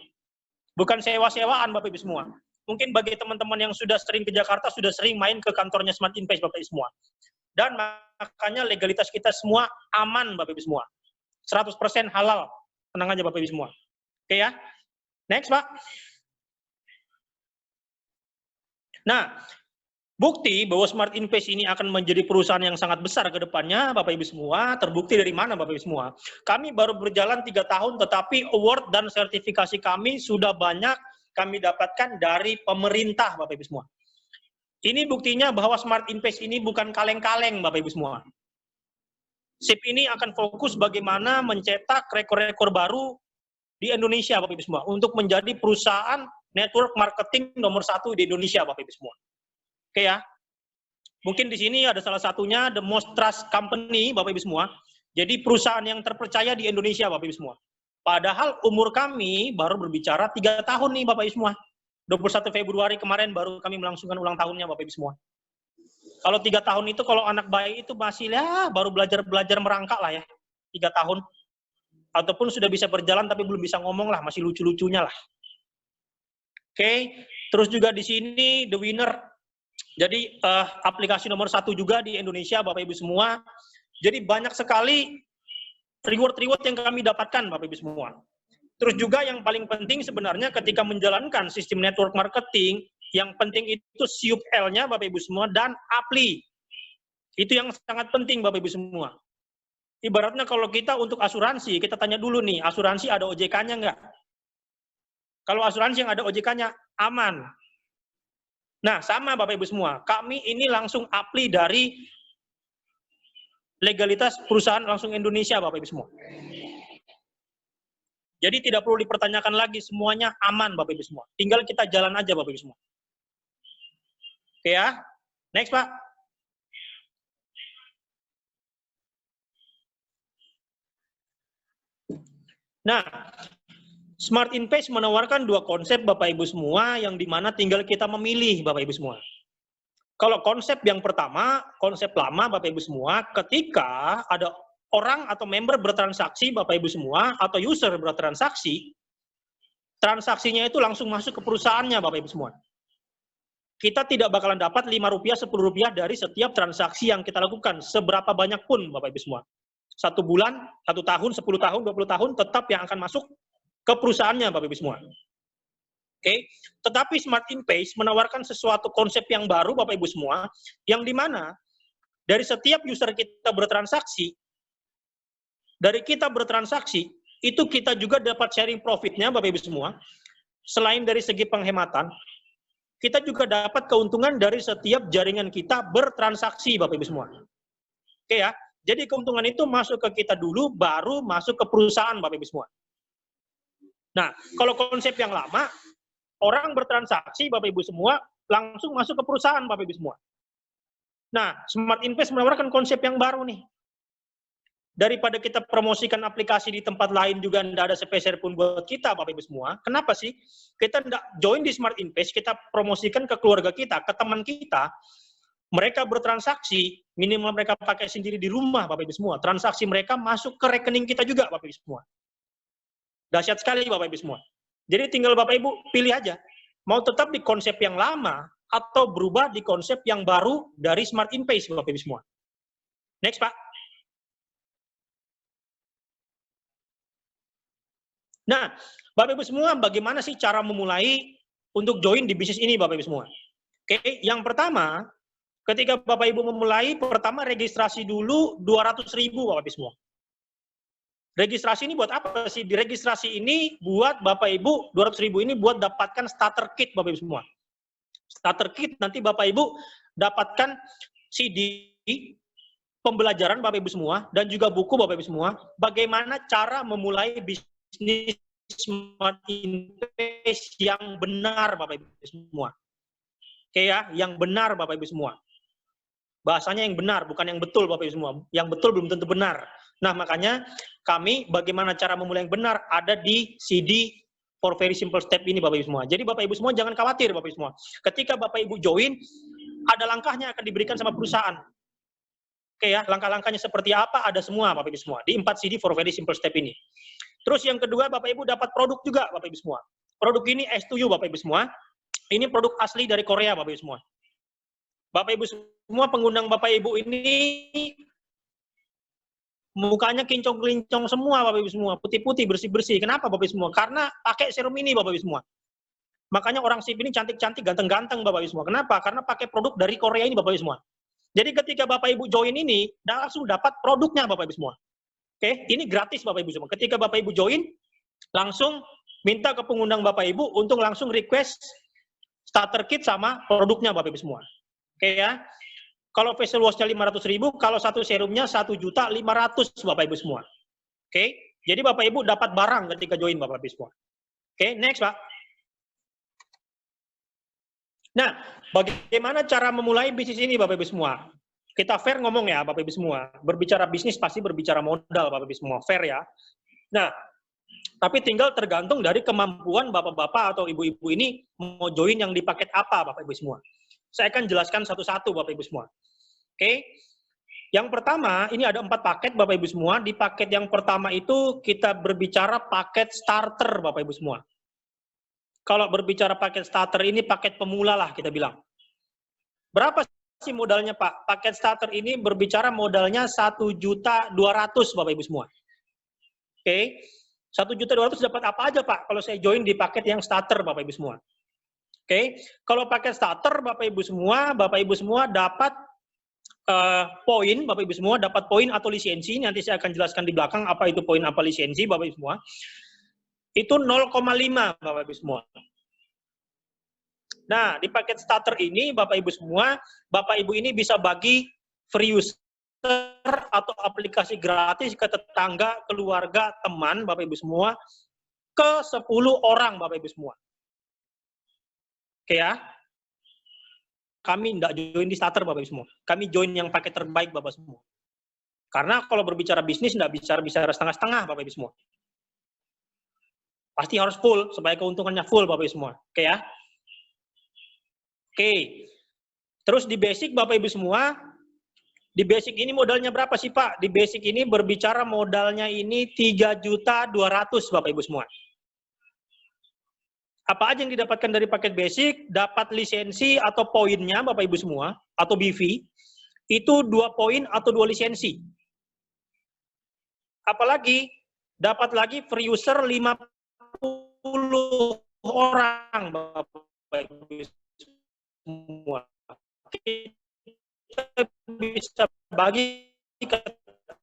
Bukan sewa-sewaan, Bapak Ibu semua. Mungkin bagi teman-teman yang sudah sering ke Jakarta, sudah sering main ke kantornya Smart Invest, Bapak Ibu semua. Dan makanya legalitas kita semua aman, Bapak Ibu semua. 100% halal. Tenang aja, Bapak Ibu semua. Oke ya. Next, Pak. Nah, bukti bahwa Smart Invest ini akan menjadi perusahaan yang sangat besar ke depannya, Bapak Ibu semua, terbukti dari mana, Bapak Ibu semua? Kami baru berjalan 3 tahun, tetapi award dan sertifikasi kami sudah banyak kami dapatkan dari pemerintah, Bapak Ibu semua. Ini buktinya bahwa Smart Invest ini bukan kaleng-kaleng, Bapak Ibu semua. SIP ini akan fokus bagaimana mencetak rekor-rekor baru di Indonesia, Bapak Ibu semua, untuk menjadi perusahaan network marketing nomor 1 di Indonesia, Bapak Ibu semua. Oke ya. Mungkin di sini ada salah satunya The Most Trust Company, Bapak Ibu semua. Jadi perusahaan yang terpercaya di Indonesia, Bapak Ibu semua. Padahal umur kami baru berbicara 3 tahun nih, Bapak Ibu semua. 21 Februari kemarin baru kami melangsungkan ulang tahunnya, Bapak Ibu semua. Kalau 3 tahun itu, kalau anak bayi itu masih ya baru belajar merangkak lah ya. 3 tahun. Ataupun sudah bisa berjalan tapi belum bisa ngomong lah, masih lucu-lucunya lah. Oke, terus juga di sini The Winner. Jadi aplikasi nomor 1 juga di Indonesia, Bapak Ibu semua. Jadi banyak sekali reward-reward yang kami dapatkan, Bapak Ibu semua. Terus juga yang paling penting sebenarnya ketika menjalankan sistem network marketing, yang penting itu SIUP-L-nya, Bapak Ibu semua, dan APLI. Itu yang sangat penting, Bapak Ibu semua. Ibaratnya kalau kita untuk asuransi, kita tanya dulu nih, asuransi ada OJK-nya nggak? Kalau asuransi yang ada OJK-nya, aman. Nah, sama Bapak Ibu semua. Kami ini langsung APLI dari legalitas perusahaan langsung Indonesia, Bapak Ibu semua. Jadi tidak perlu dipertanyakan lagi, semuanya aman, Bapak Ibu semua. Tinggal kita jalan aja, Bapak Ibu semua. Oke ya. Next, Pak. Nah, Smart Invest menawarkan 2 konsep, Bapak Ibu semua, yang dimana tinggal kita memilih, Bapak Ibu semua. Kalau konsep yang pertama, konsep lama, Bapak Ibu semua, ketika ada orang atau member bertransaksi, Bapak Ibu semua, atau user bertransaksi, transaksinya itu langsung masuk ke perusahaannya, Bapak Ibu semua. Kita tidak bakalan dapat Rp5, Rp10 dari setiap transaksi yang kita lakukan, seberapa banyak pun, Bapak Ibu semua. 1 bulan, 1 tahun, 10 tahun, 20 tahun, tetap yang akan masuk ke perusahaannya, Bapak Ibu semua. Oke, tetapi Smart Invest menawarkan sesuatu konsep yang baru, Bapak Ibu semua, yang dimana dari setiap user kita bertransaksi, itu kita juga dapat sharing profitnya, Bapak Ibu semua. Selain dari segi penghematan, kita juga dapat keuntungan dari setiap jaringan kita bertransaksi, Bapak Ibu semua. Oke ya, jadi keuntungan itu masuk ke kita dulu, baru masuk ke perusahaan, Bapak Ibu semua. Nah, kalau konsep yang lama, orang bertransaksi, Bapak Ibu semua, langsung masuk ke perusahaan, Bapak Ibu semua. Nah, Smart Invest menawarkan konsep yang baru nih. Daripada kita promosikan aplikasi di tempat lain juga tidak ada sepeser pun buat kita, Bapak Ibu semua. Kenapa sih? Kita tidak join di Smart Invest, kita promosikan ke keluarga kita, ke teman kita. Mereka bertransaksi, minimal mereka pakai sendiri di rumah, Bapak Ibu semua. Transaksi mereka masuk ke rekening kita juga, Bapak Ibu semua. Dahsyat sekali, Bapak Ibu semua. Jadi tinggal Bapak Ibu pilih aja. Mau tetap di konsep yang lama, atau berubah di konsep yang baru dari Smart Invest, Bapak Ibu semua. Next, Pak. Nah, Bapak Ibu semua, bagaimana sih cara memulai untuk join di bisnis ini, Bapak Ibu semua? Oke, yang pertama, ketika Bapak Ibu memulai, pertama registrasi dulu 200.000, Bapak Ibu semua. Registrasi ini buat apa sih? Di registrasi ini buat Bapak Ibu, 200.000 ini buat dapatkan starter kit Bapak Ibu semua. Starter kit nanti Bapak Ibu dapatkan CD, pembelajaran Bapak Ibu semua, dan juga buku Bapak Ibu semua, bagaimana cara memulai bisnis Smart Invest yang benar Bapak Ibu semua. Oke ya, yang benar Bapak Ibu semua. Bahasanya yang benar, bukan yang betul Bapak Ibu semua. Yang betul belum tentu benar. Nah, makanya kami bagaimana cara memulai yang benar ada di CD for very simple step ini Bapak Ibu semua. Jadi Bapak Ibu semua jangan khawatir Bapak Ibu semua. Ketika Bapak Ibu join, ada langkahnya akan diberikan sama perusahaan. Oke ya, langkah-langkahnya seperti apa ada semua Bapak Ibu semua di 4 CD for very simple step ini. Terus yang kedua Bapak Ibu dapat produk juga Bapak Ibu semua. Produk ini S2U Bapak Ibu semua. Ini produk asli dari Korea Bapak Ibu semua. Bapak Ibu semua pengundang Bapak Ibu ini mukanya kincong-kincong semua Bapak Ibu semua, putih-putih, bersih-bersih. Kenapa Bapak Ibu semua? Karena pakai serum ini Bapak Ibu semua. Makanya orang sip ini cantik-cantik, ganteng-ganteng Bapak Ibu semua. Kenapa? Karena pakai produk dari Korea ini Bapak Ibu semua. Jadi ketika Bapak Ibu join ini, langsung dapat produknya Bapak Ibu semua. Oke, ini gratis Bapak Ibu semua. Ketika Bapak Ibu join, langsung minta ke pengundang Bapak Ibu untuk langsung request starter kit sama produknya Bapak Ibu semua. Oke ya. Kalau facial wash-nya 500.000, kalau satu serumnya 1.500.000 Bapak Ibu semua. Oke. Jadi Bapak Ibu dapat barang ketika join Bapak Ibu semua. Oke, next Pak. Nah, bagaimana cara memulai bisnis ini Bapak Ibu semua? Kita fair ngomong ya Bapak Ibu semua. Berbicara bisnis pasti berbicara modal Bapak Ibu semua. Fair ya. Nah, tapi tinggal tergantung dari kemampuan Bapak-Bapak atau Ibu-Ibu ini mau join yang di paket apa Bapak Ibu semua. Saya akan jelaskan satu-satu Bapak Ibu semua. Oke. Yang pertama, ini ada 4 paket Bapak Ibu semua. Di paket yang pertama itu kita berbicara paket starter Bapak Ibu semua. Kalau berbicara paket starter ini paket pemula lah kita bilang. Berapa sih modalnya Pak? Paket starter ini berbicara modalnya 1.200.000 Bapak Ibu semua. Oke. 1.200.000 dapat apa aja Pak kalau saya join di paket yang starter Bapak Ibu semua. Oke. Kalau paket starter Bapak Ibu semua dapat poin Bapak Ibu semua, dapat poin atau lisensi. Nanti saya akan jelaskan di belakang apa itu poin apa lisensi Bapak Ibu semua. Itu 0,5 Bapak Ibu semua. Nah, di paket starter ini Bapak Ibu semua, Bapak Ibu ini bisa bagi free user atau aplikasi gratis ke tetangga, keluarga, teman Bapak Ibu semua ke 10 orang Bapak Ibu semua. Oke ya. Kami tidak join di starter Bapak Ibu semua. Kami join yang paket terbaik Bapak semua. Karena kalau berbicara bisnis tidak bicara setengah-setengah Bapak Ibu semua. Pasti harus full supaya keuntungannya full Bapak Ibu semua. Oke ya. Oke. Terus di basic Bapak Ibu semua, di basic ini modalnya berapa sih Pak? Di basic ini berbicara modalnya ini 3.200.000 Bapak Ibu semua. Apa aja yang didapatkan dari paket basic? Dapat lisensi atau poinnya Bapak Ibu semua, atau BV, itu 2 poin atau 2 lisensi. Apalagi, dapat lagi free user 50 orang Bapak Ibu semua. Kita bisa bagi ke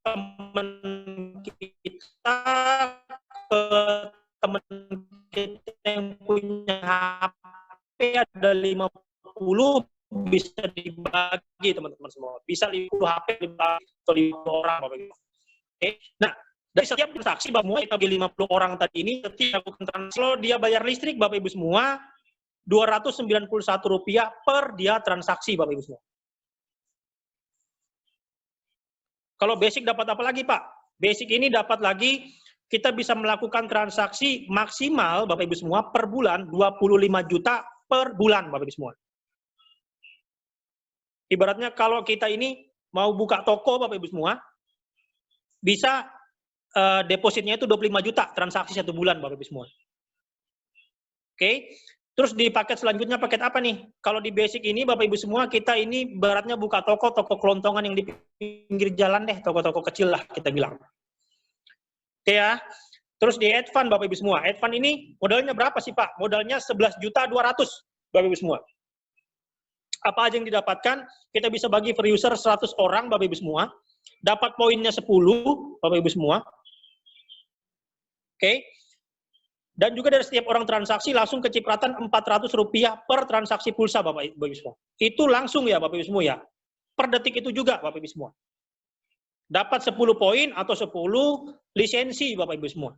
teman kita, ke teman kita yang punya HP ada 50, bisa dibagi teman-teman semua. Bisa 50 HP dibagi atau 50 orang Bapak Ibu. Oke. Nah, dari setiap transaksi Bapak semua kita bagi 50 orang tadi ini, setiap transaksi dia bayar listrik Bapak Ibu semua Rp291 per dia transaksi Bapak Ibu semua. Kalau basic dapat apa lagi Pak? Basic ini dapat lagi kita bisa melakukan transaksi maksimal Bapak Ibu semua per bulan 25 juta per bulan Bapak Ibu semua. Ibaratnya kalau kita ini mau buka toko Bapak Ibu semua, bisa depositnya itu 25 juta transaksi 1 bulan Bapak Ibu semua. Oke. Terus di paket selanjutnya paket apa nih? Kalau di basic ini Bapak Ibu semua kita ini baratnya buka toko kelontongan yang di pinggir jalan deh, toko-toko kecil lah kita bilang. Oke ya. Terus di advance Bapak Ibu semua. Advance ini modalnya berapa sih Pak? Modalnya 11.200.000 Bapak Ibu semua. Apa aja yang didapatkan? Kita bisa bagi free user 100 orang Bapak Ibu semua. Dapat poinnya 10 Bapak Ibu semua. Oke. Dan juga dari setiap orang transaksi langsung kecipratan Rp400 per transaksi pulsa Bapak Ibu semua. Itu langsung ya Bapak Ibu semua ya. Per detik itu juga Bapak Ibu semua. Dapat 10 poin atau 10 lisensi Bapak Ibu semua.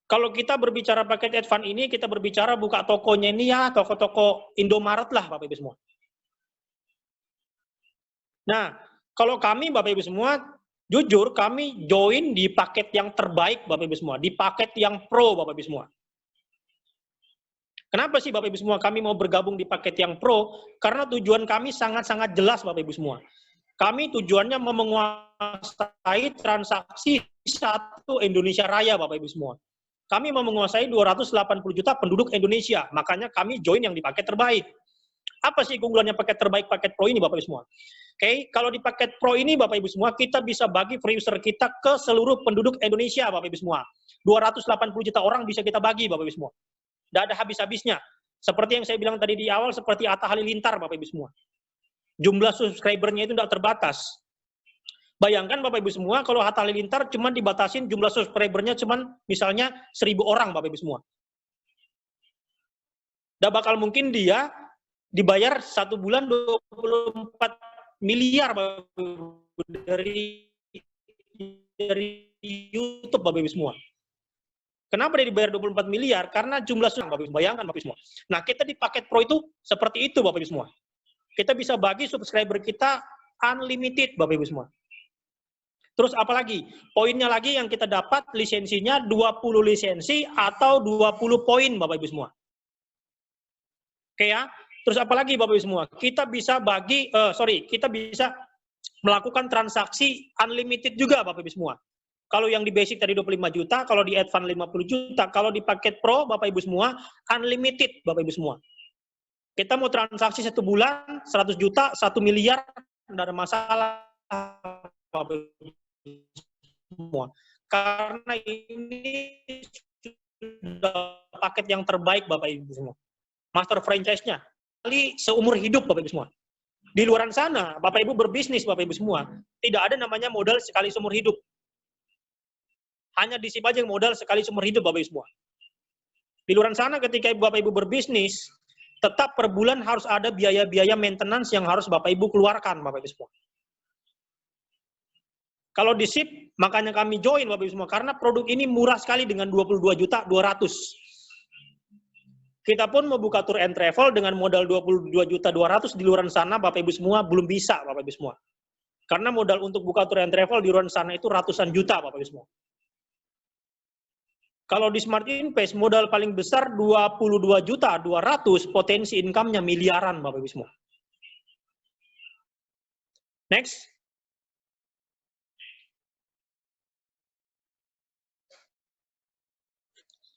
Kalau kita berbicara paket advance ini, kita berbicara buka tokonya ini ya, toko-toko Indomaret lah Bapak Ibu semua. Nah, kalau kami Bapak Ibu semua, jujur kami join di paket yang terbaik Bapak Ibu semua, di paket yang pro Bapak Ibu semua. Kenapa sih Bapak Ibu semua kami mau bergabung di paket yang pro? Karena tujuan kami sangat-sangat jelas Bapak Ibu semua. Kami tujuannya mau menguasai transaksi satu Indonesia Raya Bapak Ibu semua. Kami mau menguasai 280 juta penduduk Indonesia, makanya kami join yang di paket terbaik. Apa sih keunggulannya paket terbaik, paket pro ini Bapak Ibu semua? Oke, kalau di paket pro ini Bapak Ibu semua, kita bisa bagi free user kita ke seluruh penduduk Indonesia Bapak Ibu semua. 280 juta orang bisa kita bagi Bapak Ibu semua. Tidak ada habis-habisnya. Seperti yang saya bilang tadi di awal, seperti Atta Halilintar Bapak Ibu semua. Jumlah subscribernya itu tidak terbatas. Bayangkan Bapak Ibu semua, kalau Atta Halilintar cuma dibatasin jumlah subscribernya cuma misalnya 1.000 orang Bapak Ibu semua. Tidak bakal mungkin dia dibayar 1 bulan 24 miliar Bapak Ibu, dari YouTube Bapak Ibu semua. Kenapa dia dibayar 24 miliar? Karena jumlah Bapak Ibu, bayangkan Bapak Ibu semua. Nah, kita di paket pro itu seperti itu Bapak Ibu semua. Kita bisa bagi subscriber kita unlimited Bapak Ibu semua. Terus apalagi? Poinnya lagi yang kita dapat lisensinya 20 lisensi atau 20 poin Bapak Ibu semua. Oke ya. Terus apalagi Bapak Ibu semua? Kita bisa bagi, kita bisa melakukan transaksi unlimited juga Bapak Ibu semua. Kalau yang di basic tadi 25 juta, kalau di advance 50 juta, kalau di paket pro Bapak Ibu semua, unlimited Bapak Ibu semua. Kita mau transaksi 1 bulan, 100 juta, 1 miliar, tidak ada masalah Bapak Ibu semua. Karena ini sudah paket yang terbaik Bapak Ibu semua. Master franchise-nya. Kali seumur hidup Bapak Ibu semua. Di luar sana, Bapak Ibu berbisnis Bapak Ibu semua. Tidak ada namanya modal sekali seumur hidup. Hanya disip aja modal sekali seumur hidup Bapak Ibu semua. Di luar sana ketika Bapak Ibu berbisnis, tetap per bulan harus ada biaya-biaya maintenance yang harus Bapak Ibu keluarkan Bapak Ibu semua. Kalau di SIP, makanya kami join Bapak Ibu semua, karena produk ini murah sekali dengan 22 juta 200. Kita pun mau buka tour and travel dengan modal 22 juta 200 di luar sana Bapak Ibu semua belum bisa Bapak Ibu semua. Karena modal untuk buka tour and travel di luar sana itu ratusan juta Bapak Ibu semua. Kalau di Smart Invest modal paling besar 22 juta 200, potensi income-nya miliaran Bapak Ibu semua. Next.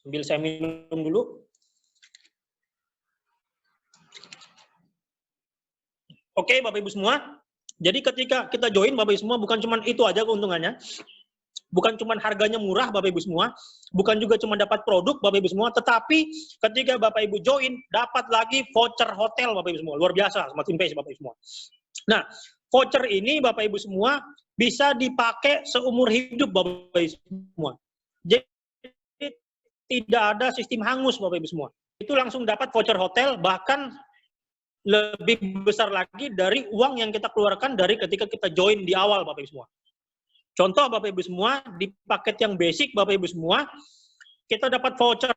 Sambil saya minum dulu. Oke, Bapak Ibu semua. Jadi ketika kita join Bapak Ibu semua, bukan cuma itu aja keuntungannya. Bukan cuma harganya murah Bapak Ibu semua, bukan juga cuma dapat produk Bapak Ibu semua, tetapi ketika Bapak Ibu join, dapat lagi voucher hotel Bapak Ibu semua. Luar biasa, Smart Invest Bapak Ibu semua. Nah, voucher ini Bapak Ibu semua bisa dipakai seumur hidup Bapak Ibu semua. Jadi tidak ada sistem hangus Bapak Ibu semua. Itu langsung dapat voucher hotel, bahkan lebih besar lagi dari uang yang kita keluarkan dari ketika kita join di awal Bapak Ibu semua. Contoh Bapak Ibu semua, di paket yang basic Bapak Ibu semua, kita dapat voucher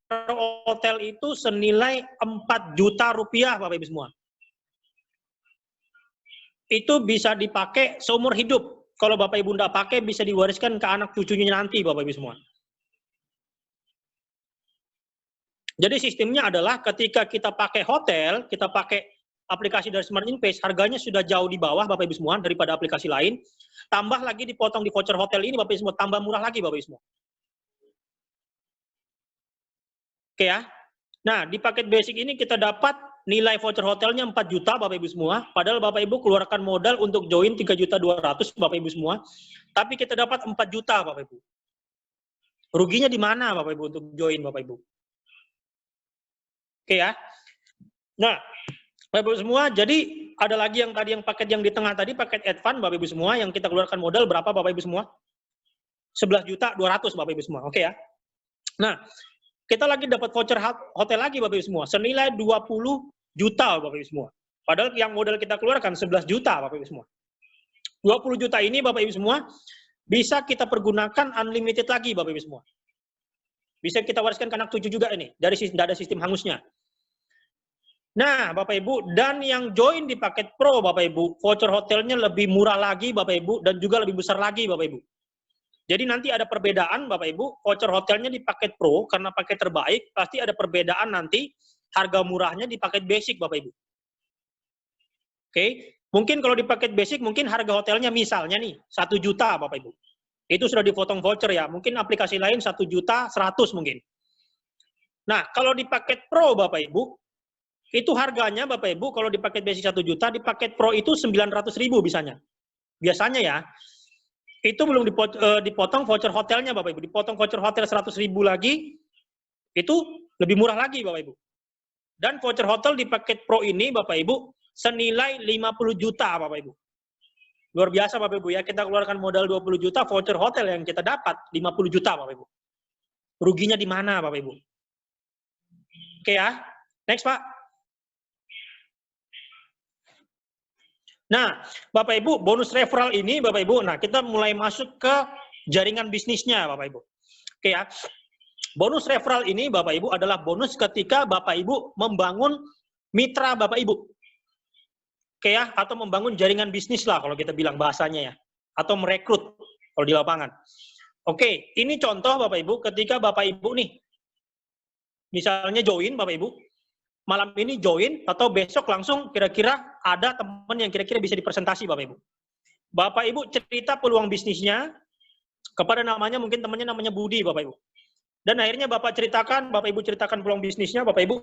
hotel itu senilai 4 juta rupiah Bapak Ibu semua. Itu bisa dipakai seumur hidup. Kalau Bapak Ibu tidak pakai, bisa diwariskan ke anak cucunya nanti Bapak Ibu semua. Jadi sistemnya adalah ketika kita pakai hotel, kita pakai aplikasi dari Smart Invest, harganya sudah jauh di bawah Bapak Ibu semua daripada aplikasi lain. Tambah lagi dipotong di voucher hotel ini Bapak Ibu semua, tambah murah lagi Bapak Ibu semua. Oke ya. Nah, di paket basic ini kita dapat nilai voucher hotelnya 4 juta Bapak Ibu semua. Padahal Bapak Ibu keluarkan modal untuk join 3 juta 200 Bapak Ibu semua. Tapi kita dapat 4 juta Bapak Ibu. Ruginya di mana Bapak Ibu untuk join Bapak Ibu? Oke ya. Nah, Bapak Ibu semua, jadi ada lagi yang tadi yang paket yang di tengah tadi, paket advance Bapak Ibu semua, yang kita keluarkan modal berapa Bapak Ibu semua? 11.200.000 Bapak Ibu semua. Oke ya. Nah, kita lagi dapat voucher hotel lagi Bapak Ibu semua, senilai 20 juta Bapak Ibu semua. Padahal yang modal kita keluarkan 11 juta Bapak Ibu semua. 20 juta ini Bapak Ibu semua bisa kita pergunakan unlimited lagi Bapak Ibu semua. Bisa kita wariskan ke anak cucu juga ini, dari tidak ada sistem hangusnya. Nah, Bapak Ibu, dan yang join di paket Pro Bapak Ibu, voucher hotelnya lebih murah lagi Bapak Ibu, dan juga lebih besar lagi Bapak Ibu. Jadi nanti ada perbedaan Bapak Ibu, voucher hotelnya di paket Pro, karena paket terbaik, pasti ada perbedaan nanti, harga murahnya di paket basic Bapak Ibu. Oke, mungkin kalau di paket basic, mungkin harga hotelnya misalnya nih, 1 juta Bapak Ibu. Itu sudah dipotong voucher ya, mungkin aplikasi lain 1.100.000 mungkin. Nah, kalau di paket Pro Bapak Ibu, itu harganya Bapak Ibu, kalau di paket basic 1 juta, di paket Pro itu 900.000 biasanya ya. Itu belum dipotong voucher hotelnya Bapak Ibu, dipotong voucher hotel 100.000 lagi, itu lebih murah lagi Bapak Ibu. Dan voucher hotel di paket Pro ini Bapak Ibu, senilai 50 juta Bapak Ibu. Luar biasa Bapak Ibu ya, kita keluarkan modal 20 juta, voucher hotel yang kita dapat 50 juta Bapak Ibu. Ruginya di mana Bapak Ibu? Oke ya, next Pak. Nah, Bapak Ibu, bonus referral ini Bapak Ibu, nah kita mulai masuk ke jaringan bisnisnya Bapak Ibu. Oke ya, bonus referral ini Bapak Ibu adalah bonus ketika Bapak Ibu membangun mitra Bapak Ibu. Oke ya, atau membangun jaringan bisnis lah kalau kita bilang bahasanya ya. Atau merekrut kalau di lapangan. Oke, ini contoh Bapak Ibu ketika Bapak Ibu nih, misalnya join Bapak Ibu, malam ini join atau besok langsung kira-kira ada teman yang kira-kira bisa dipresentasi Bapak Ibu. Bapak Ibu cerita peluang bisnisnya kepada namanya, mungkin temannya namanya Budi Bapak Ibu. Dan akhirnya Bapak Ibu ceritakan peluang bisnisnya Bapak Ibu.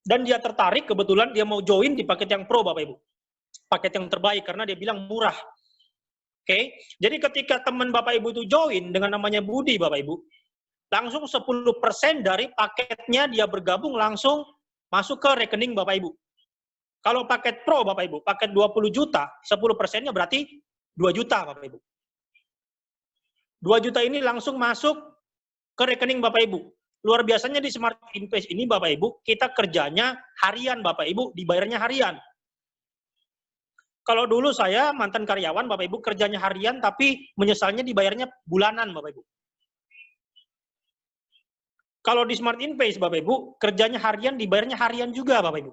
Dan dia tertarik, kebetulan dia mau join di paket yang Pro Bapak Ibu. Paket yang terbaik karena dia bilang murah. Oke, jadi ketika teman Bapak Ibu itu join dengan namanya Budi Bapak Ibu, langsung 10% dari paketnya dia bergabung langsung masuk ke rekening Bapak Ibu. Kalau paket Pro Bapak Ibu, paket 20 juta, 10%-nya berarti 2 juta Bapak Ibu. 2 juta ini langsung masuk ke rekening Bapak Ibu. Luar biasanya di Smart Invest ini Bapak Ibu, kita kerjanya harian Bapak Ibu, dibayarnya harian. Kalau dulu saya mantan karyawan Bapak Ibu kerjanya harian tapi menyesalnya dibayarnya bulanan Bapak Ibu. Kalau di Smart Invest Bapak Ibu kerjanya harian dibayarnya harian juga Bapak Ibu.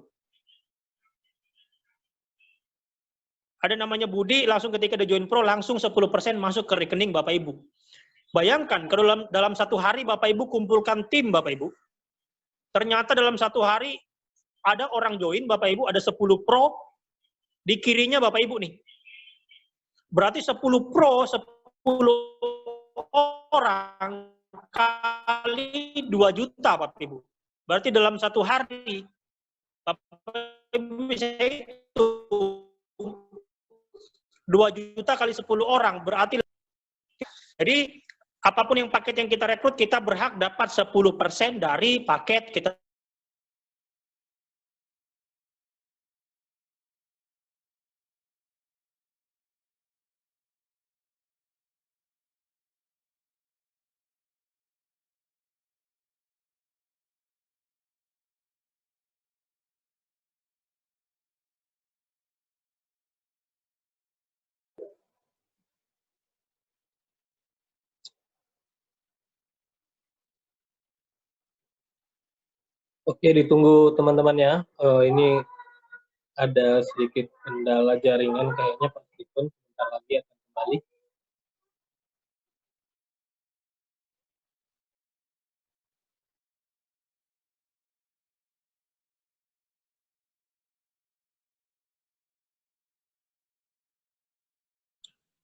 Ada namanya Budi, langsung ketika dia join Pro langsung 10% masuk ke rekening Bapak Ibu. Bayangkan kalau dalam satu hari Bapak Ibu kumpulkan tim Bapak Ibu. Ternyata dalam satu hari ada orang join Bapak Ibu ada 10 Pro, di kirinya Bapak Ibu nih. Berarti 10 Pro, 10 orang kali 2 juta Bapak Ibu. Berarti dalam satu hari Bapak Ibu bisa itu 2 juta kali 10 orang. Berarti jadi apapun yang paket yang kita rekrut, kita berhak dapat 10% dari paket kita. Oke, ditunggu teman-teman ya. Ini ada sedikit kendala jaringan kayaknya Pak Tripun. Sebentar lagi akan kembali.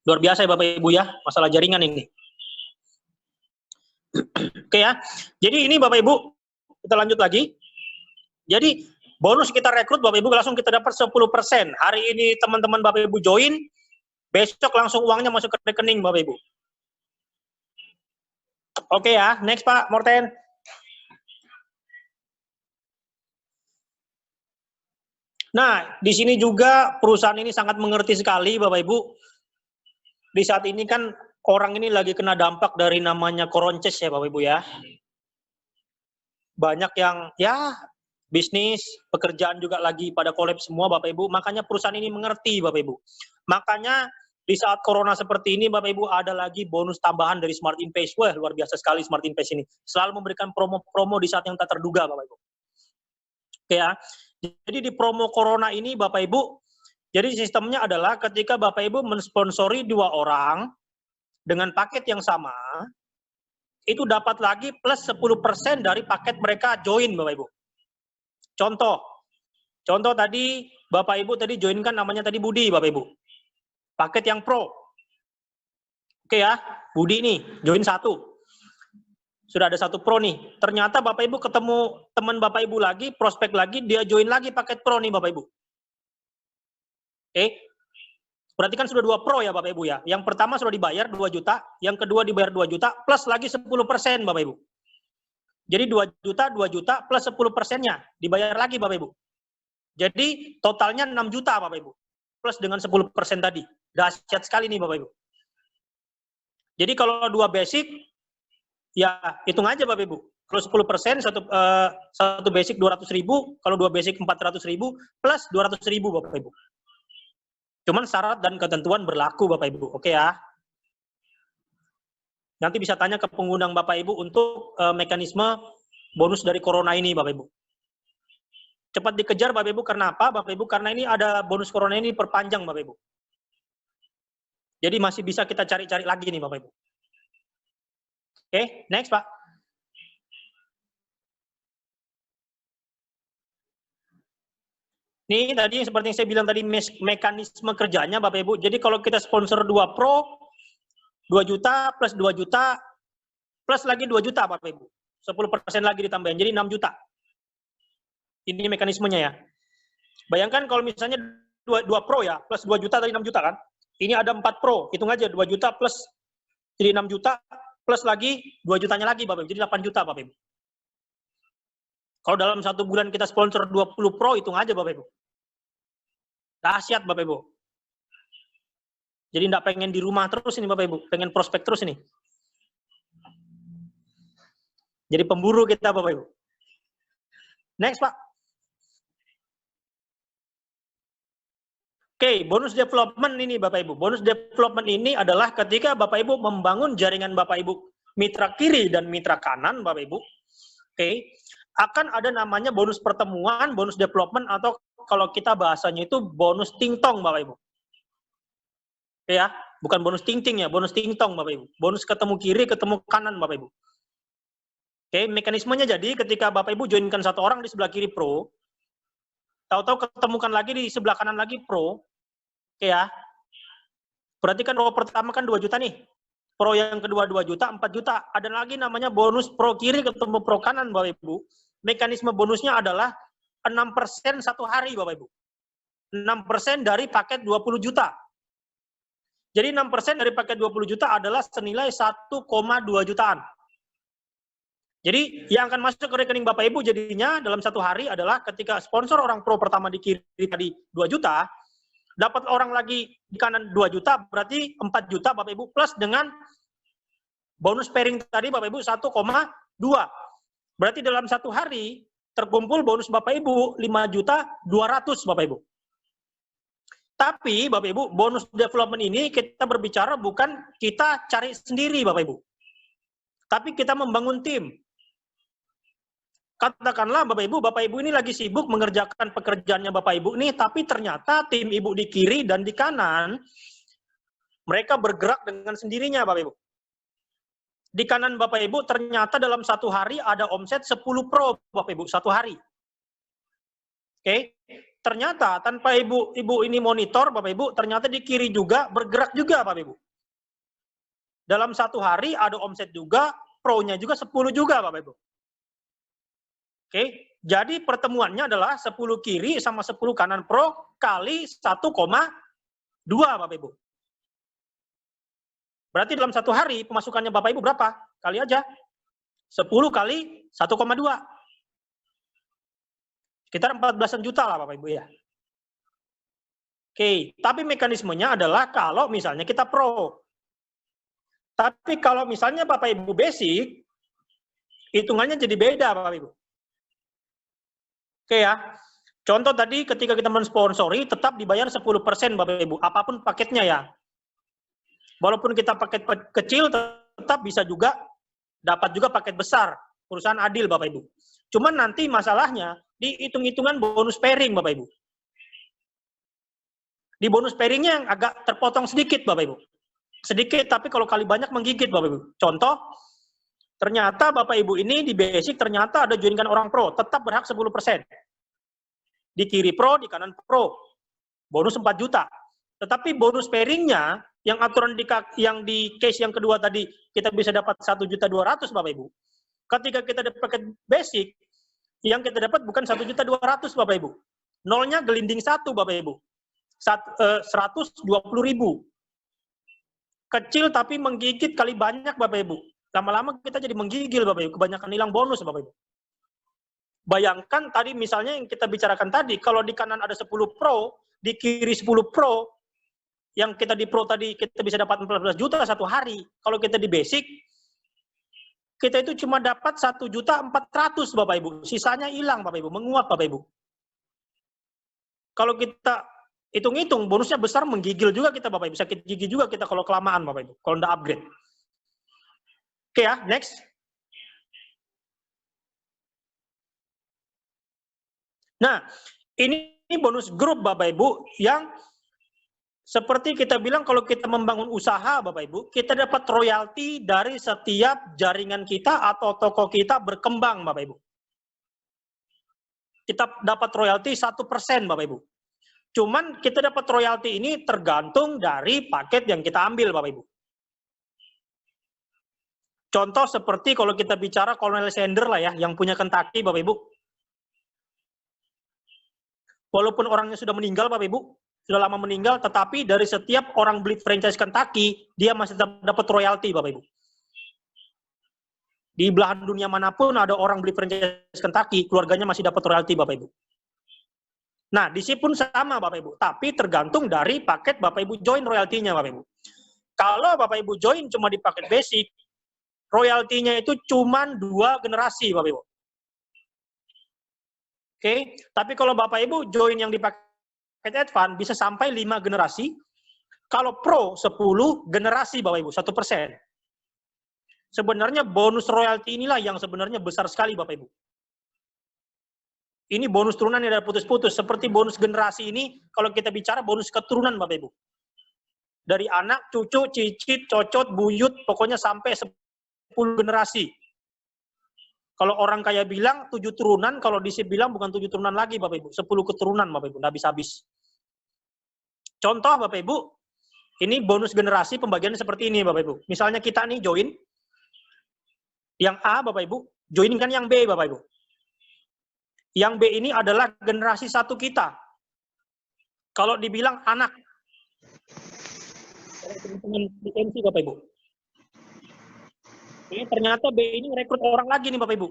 Luar biasa ya Bapak Ibu ya, masalah jaringan ini. Oke ya, jadi ini Bapak Ibu, kita lanjut lagi. Jadi bonus kita rekrut Bapak Ibu langsung kita dapat 10%. Hari ini teman-teman Bapak Ibu join, besok langsung uangnya masuk ke rekening Bapak Ibu. Oke ya, next Pak Morten. Nah, di sini juga perusahaan ini sangat mengerti sekali Bapak Ibu. Di saat ini kan orang ini lagi kena dampak dari namanya koronces ya Bapak Ibu ya. Banyak yang ya bisnis, pekerjaan juga lagi pada kolaps semua Bapak Ibu. Makanya perusahaan ini mengerti Bapak Ibu. Makanya di saat corona seperti ini Bapak Ibu ada lagi bonus tambahan dari Smart Invest. Wah, luar biasa sekali Smart Invest ini. Selalu memberikan promo-promo di saat yang tak terduga Bapak Ibu. Oke ya. Jadi di promo corona ini Bapak Ibu, jadi sistemnya adalah ketika Bapak Ibu mensponsori 2 orang dengan paket yang sama, itu dapat lagi plus 10% dari paket mereka join Bapak Ibu. Contoh tadi Bapak Ibu tadi join kan namanya tadi Budi Bapak Ibu. Paket yang pro. Oke ya, Budi nih join 1. Sudah ada 1 pro nih. Ternyata Bapak Ibu ketemu teman Bapak Ibu lagi, prospek lagi, dia join lagi paket pro nih Bapak Ibu. Oke. Berarti kan sudah 2 pro ya Bapak Ibu ya. Yang pertama sudah dibayar 2 juta, yang kedua dibayar 2 juta plus lagi 10% Bapak Ibu. Jadi 2 juta plus 10%-nya dibayar lagi Bapak Ibu. Jadi totalnya 6 juta Bapak Ibu. Plus dengan 10% tadi. Dahsyat sekali nih Bapak Ibu. Jadi kalau 2 basic, ya hitung aja Bapak Ibu. Kalau 10%, satu basic 200.000, kalau 2 basic 400.000, plus 200.000 Bapak Ibu. Cuman syarat dan ketentuan berlaku Bapak Ibu. Oke ya. Nanti bisa tanya ke pengundang Bapak Ibu untuk mekanisme bonus dari corona ini Bapak Ibu. Cepat dikejar Bapak Ibu karena apa? Bapak Ibu karena ini ada bonus corona ini perpanjang Bapak Ibu. Jadi masih bisa kita cari-cari lagi nih Bapak Ibu. Oke, next Pak. Ini tadi seperti yang saya bilang tadi mekanisme kerjanya Bapak Ibu. Jadi kalau kita sponsor 2 pro, 2 juta plus 2 juta plus lagi 2 juta Bapak Ibu. 10% lagi ditambahin, jadi 6 juta. Ini mekanismenya ya. Bayangkan kalau misalnya 2 pro ya, plus 2 juta tadi 6 juta kan. Ini ada 4 pro, hitung aja 2 juta plus jadi 6 juta plus lagi 2 jutanya lagi Bapak Ibu, jadi 8 juta Bapak Ibu. Kalau dalam 1 bulan kita sponsor 20 pro, hitung aja Bapak Ibu. Dahsyat Bapak Ibu. Jadi enggak pengen di rumah terus ini Bapak Ibu, pengen prospek terus ini. Jadi pemburu kita Bapak Ibu. Next Pak. Oke, bonus development ini Bapak Ibu. Bonus development ini adalah ketika Bapak Ibu membangun jaringan Bapak Ibu mitra kiri dan mitra kanan Bapak Ibu. Oke, akan ada namanya bonus pertemuan, bonus development atau kalau kita bahasanya itu bonus tingtong Bapak Ibu. Oke ya, bukan bonus ting-ting ya, bonus tingtong Bapak Ibu. Bonus ketemu kiri, ketemu kanan Bapak Ibu. Oke, mekanismenya jadi ketika Bapak Ibu joinkan 1 orang di sebelah kiri pro, tahu-tahu ketemukan lagi di sebelah kanan lagi pro. Oke ya. Berarti kan pro pertama kan 2 juta nih. Pro yang kedua 2 juta, 4 juta. Ada lagi namanya bonus pro kiri ketemu pro kanan Bapak Ibu. Mekanisme bonusnya adalah 6% 1 hari Bapak Ibu. 6% dari paket 20 juta. Jadi 6% dari paket 20 juta adalah senilai 1,2 jutaan. Jadi yang akan masuk ke rekening Bapak Ibu jadinya dalam 1 hari adalah ketika sponsor orang pro pertama di kiri tadi 2 juta, dapat orang lagi di kanan 2 juta, berarti 4 juta Bapak Ibu, plus dengan bonus pairing tadi Bapak Ibu 1,2. Berarti dalam 1 hari terkumpul bonus Bapak Ibu 5.200.000 Bapak Ibu. Tapi Bapak Ibu, bonus development ini kita berbicara bukan kita cari sendiri Bapak Ibu. Tapi kita membangun tim. Katakanlah Bapak Ibu ini lagi sibuk mengerjakan pekerjaannya Bapak Ibu nih, tapi ternyata tim Ibu di kiri dan di kanan, mereka bergerak dengan sendirinya Bapak Ibu. Di kanan Bapak Ibu ternyata dalam 1 hari ada omset 10 pro Bapak Ibu, 1 hari. Oke, ternyata tanpa Ibu ini monitor Bapak Ibu, ternyata di kiri juga bergerak juga Bapak Ibu. Dalam 1 hari ada omset juga, pro-nya juga 10 juga Bapak Ibu. Oke, jadi pertemuannya adalah 10 kiri sama 10 kanan pro kali 1,2 Bapak Ibu. Berarti dalam 1 hari pemasukannya Bapak Ibu berapa? Kali aja. 10 kali 1,2. Sekitar 14 juta lah Bapak Ibu ya. Oke, tapi mekanismenya adalah kalau misalnya kita pro. Tapi kalau misalnya Bapak Ibu basic, hitungannya jadi beda Bapak Ibu. Oke ya. Contoh tadi ketika kita mensponsori tetap dibayar 10% Bapak Ibu, apapun paketnya ya. Walaupun kita paket kecil tetap bisa juga dapat juga paket besar. Perusahaan adil Bapak Ibu. Cuman nanti masalahnya di hitung-hitungan bonus pairing Bapak Ibu. Di bonus pairingnya yang agak terpotong sedikit Bapak Ibu. Sedikit tapi kalau kali banyak menggigit Bapak Ibu. Contoh, ternyata Bapak Ibu ini di basic ternyata ada joinkan orang pro, tetap berhak 10%. Di kiri pro, di kanan pro. Bonus 4 juta. Tetapi bonus pairingnya, yang aturan yang di case yang kedua tadi, kita bisa dapat 1.200.000 Bapak Ibu. Ketika kita dapat paket basic, yang kita dapat bukan 1.200.000 Bapak Ibu. Nolnya gelinding 1 Bapak Ibu. 120.000. Kecil tapi menggigit kali banyak Bapak Ibu. Lama-lama kita jadi menggigil Bapak Ibu. Kebanyakan hilang bonus Bapak Ibu. Bayangkan tadi misalnya yang kita bicarakan tadi, kalau di kanan ada 10 pro, di kiri 10 pro, yang kita di pro tadi kita bisa dapat 14 juta satu hari. Kalau kita di basic, kita itu cuma dapat 1.400.000 Bapak Ibu. Sisanya hilang Bapak Ibu, menguap Bapak Ibu. Kalau kita hitung-hitung, bonusnya besar, menggigil juga kita Bapak Ibu. Sakit gigi juga kita kalau kelamaan Bapak Ibu, kalau nggak upgrade. Oke ya, next. Nah, ini bonus grup Bapak Ibu yang seperti kita bilang kalau kita membangun usaha Bapak Ibu, kita dapat royalti dari setiap jaringan kita atau toko kita berkembang Bapak Ibu. Kita dapat royalti 1% Bapak Ibu. Cuman kita dapat royalti ini tergantung dari paket yang kita ambil Bapak Ibu. Contoh seperti kalau kita bicara Colonel Sanders lah ya, yang punya Kentucky Bapak Ibu. Walaupun orangnya sudah meninggal Bapak Ibu, sudah lama meninggal, tetapi dari setiap orang beli franchise Kentucky, dia masih dapat royalti Bapak Ibu. Di belahan dunia manapun ada orang beli franchise Kentucky, keluarganya masih dapat royalti Bapak Ibu. Nah, di sini pun sama Bapak Ibu, tapi tergantung dari paket Bapak Ibu join royaltinya Bapak Ibu. Kalau Bapak Ibu join cuma di paket basic, royaltinya itu cuma 2 generasi Bapak Ibu. Oke, tapi kalau Bapak Ibu join yang di paket advance bisa sampai 5 generasi. Kalau pro 10 generasi Bapak Ibu, 1%. Sebenarnya bonus royalti inilah yang sebenarnya besar sekali Bapak Ibu. Ini bonus turunan yang ada putus-putus. Seperti bonus generasi ini, kalau kita bicara bonus keturunan Bapak Ibu. Dari anak, cucu, cicit, cocot, buyut, pokoknya sampai 10 generasi. Kalau orang kaya bilang 7 turunan, kalau disip bilang bukan 7 turunan lagi Bapak Ibu, 10 keturunan Bapak Ibu, nggak habis-habis. Contoh Bapak Ibu, ini bonus generasi pembagiannya seperti ini Bapak Ibu. Misalnya kita nih join, yang A Bapak Ibu, join kan yang B Bapak Ibu. Yang B ini adalah generasi 1 kita. Kalau dibilang anak, teman-teman lisensi Bapak Ibu. Ini ternyata B ini rekrut orang lagi nih Bapak Ibu.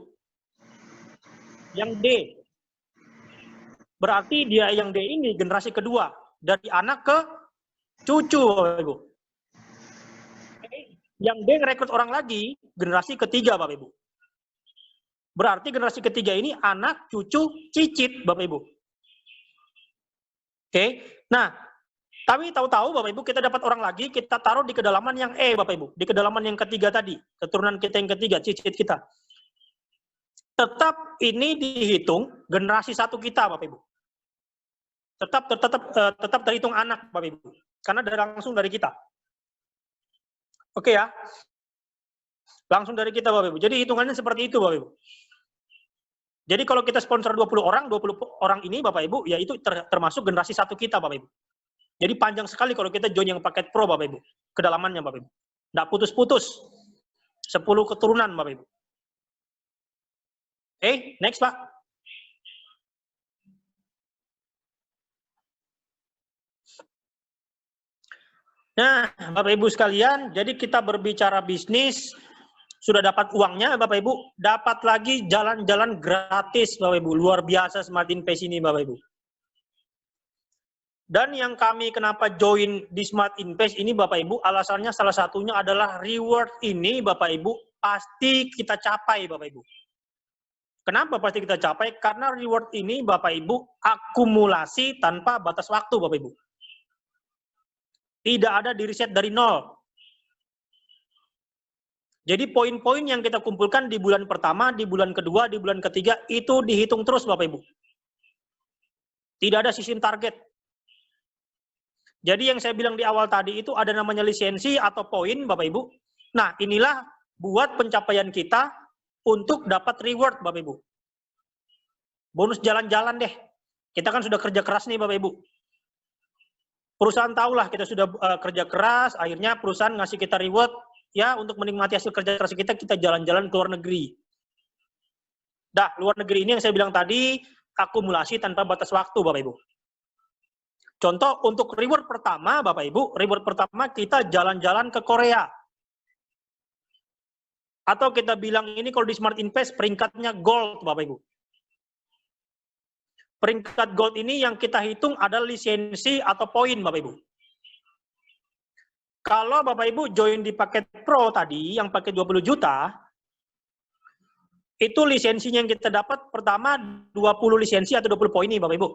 Yang D. Berarti dia yang D ini generasi kedua. Dari anak ke cucu Bapak Ibu. Yang D rekrut orang lagi, generasi ketiga Bapak Ibu. Berarti generasi ketiga ini anak, cucu, cicit Bapak Ibu. Oke. Nah, tapi tahu-tahu Bapak Ibu kita dapat orang lagi, kita taruh di kedalaman yang E Bapak Ibu, di kedalaman yang ketiga tadi, keturunan kita yang ketiga, cicit kita. Tetap ini dihitung generasi 1 kita Bapak Ibu. Tetap terhitung anak Bapak Ibu, karena langsung dari kita. Oke ya. Langsung dari kita Bapak Ibu. Jadi hitungannya seperti itu Bapak Ibu. Jadi kalau kita sponsor 20 orang ini Bapak Ibu, ya itu termasuk generasi 1 kita Bapak Ibu. Jadi panjang sekali kalau kita join yang paket pro Bapak Ibu. Kedalamannya Bapak Ibu. Nggak putus-putus. 10 keturunan Bapak Ibu. Oke, next Pak. Nah, Bapak Ibu sekalian, jadi kita berbicara bisnis, sudah dapat uangnya Bapak Ibu, dapat lagi jalan-jalan gratis Bapak Ibu. Luar biasa Smart Invest ini Bapak Ibu. Dan yang kami kenapa join di Smart Invest ini Bapak Ibu, alasannya salah satunya adalah reward ini Bapak Ibu pasti kita capai Bapak Ibu. Kenapa pasti kita capai? Karena reward ini Bapak Ibu akumulasi tanpa batas waktu Bapak Ibu. Tidak ada di reset dari nol. Jadi poin-poin yang kita kumpulkan di bulan pertama, di bulan kedua, di bulan ketiga, itu dihitung terus Bapak Ibu. Tidak ada sistem target. Jadi yang saya bilang di awal tadi itu ada namanya lisensi atau poin Bapak Ibu. Nah inilah buat pencapaian kita untuk dapat reward Bapak Ibu. Bonus jalan-jalan deh. Kita kan sudah kerja keras nih Bapak Ibu. Perusahaan tahulah kita sudah kerja keras, akhirnya perusahaan ngasih kita reward, ya untuk menikmati hasil kerja keras kita jalan-jalan ke luar negeri. Dah, luar negeri ini yang saya bilang tadi, akumulasi tanpa batas waktu Bapak Ibu. Contoh untuk reward pertama Bapak Ibu, reward pertama kita jalan-jalan ke Korea. Atau kita bilang ini kalau di Smart Invest peringkatnya gold Bapak Ibu. Peringkat gold ini yang kita hitung adalah lisensi atau poin Bapak Ibu. Kalau Bapak Ibu join di paket pro tadi, yang paket 20 juta, itu lisensinya yang kita dapat pertama 20 lisensi atau 20 poin nih Bapak Ibu.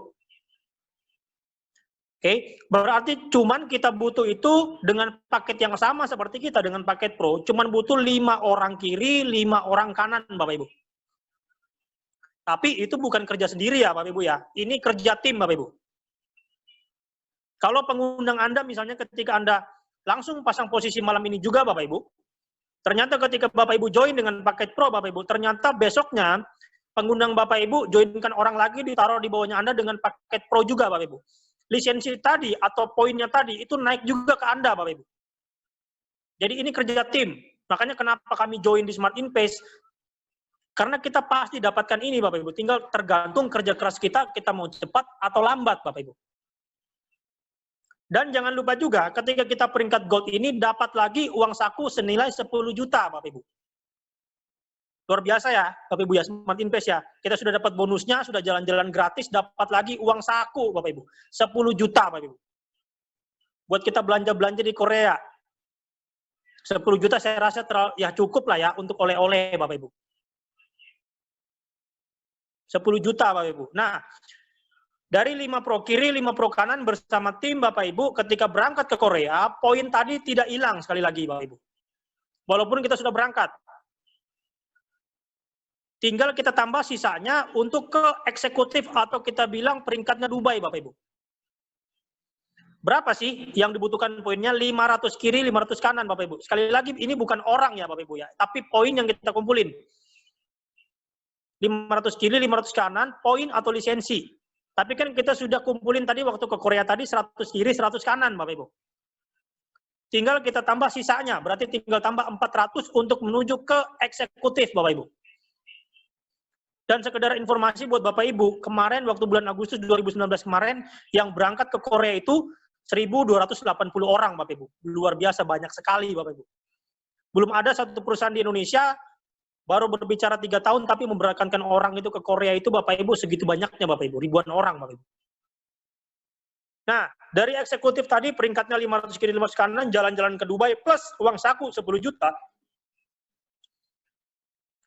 Oke, berarti cuman kita butuh itu dengan paket yang sama seperti kita dengan paket pro, cuman butuh 5 orang kiri, 5 orang kanan Bapak Ibu. Tapi itu bukan kerja sendiri ya Bapak Ibu ya, ini kerja tim Bapak Ibu. Kalau pengundang Anda misalnya ketika Anda langsung pasang posisi malam ini juga Bapak Ibu, ternyata ketika Bapak Ibu join dengan paket pro Bapak Ibu, ternyata besoknya pengundang Bapak Ibu joinkan orang lagi ditaruh di bawahnya Anda dengan paket pro juga Bapak Ibu. Lisensi tadi atau poinnya tadi itu naik juga ke Anda Bapak Ibu. Jadi ini kerja tim. Makanya kenapa kami join di Smart Invest, karena kita pasti dapatkan ini Bapak Ibu. Tinggal tergantung kerja keras kita mau cepat atau lambat Bapak Ibu. Dan jangan lupa juga ketika kita peringkat gold ini dapat lagi uang saku senilai 10 juta Bapak Ibu. Luar biasa ya Bapak Ibu ya, Smart Invest ya. Kita sudah dapat bonusnya, sudah jalan-jalan gratis, dapat lagi uang saku Bapak Ibu. 10 juta Bapak Ibu. Buat kita belanja-belanja di Korea. 10 juta saya rasa ya cukup lah ya untuk oleh-oleh Bapak Ibu. 10 juta Bapak Ibu. Nah, dari 5 pro kiri, 5 pro kanan bersama tim Bapak Ibu ketika berangkat ke Korea, poin tadi tidak hilang sekali lagi Bapak Ibu. Walaupun kita sudah berangkat. Tinggal kita tambah sisanya untuk ke eksekutif atau kita bilang peringkatnya Dubai Bapak Ibu. Berapa sih yang dibutuhkan poinnya? 500 kiri, 500 kanan Bapak Ibu. Sekali lagi ini bukan orang ya Bapak Ibu ya, tapi poin yang kita kumpulin. 500 kiri, 500 kanan, poin atau lisensi. Tapi kan kita sudah kumpulin tadi waktu ke Korea tadi 100 kiri, 100 kanan Bapak Ibu. Tinggal kita tambah sisanya, berarti tinggal tambah 400 untuk menuju ke eksekutif Bapak Ibu. Dan sekedar informasi buat Bapak Ibu, kemarin waktu bulan Agustus 2019 kemarin, yang berangkat ke Korea itu 1.280 orang Bapak Ibu. Luar biasa, banyak sekali Bapak Ibu. Belum ada satu perusahaan di Indonesia, baru berbicara 3 tahun, tapi memberangkatkan orang itu ke Korea itu Bapak Ibu segitu banyaknya Bapak Ibu, ribuan orang Bapak Ibu. Nah, dari eksekutif tadi peringkatnya 500 kiri 500 kanan, jalan-jalan ke Dubai, plus uang saku 10 juta,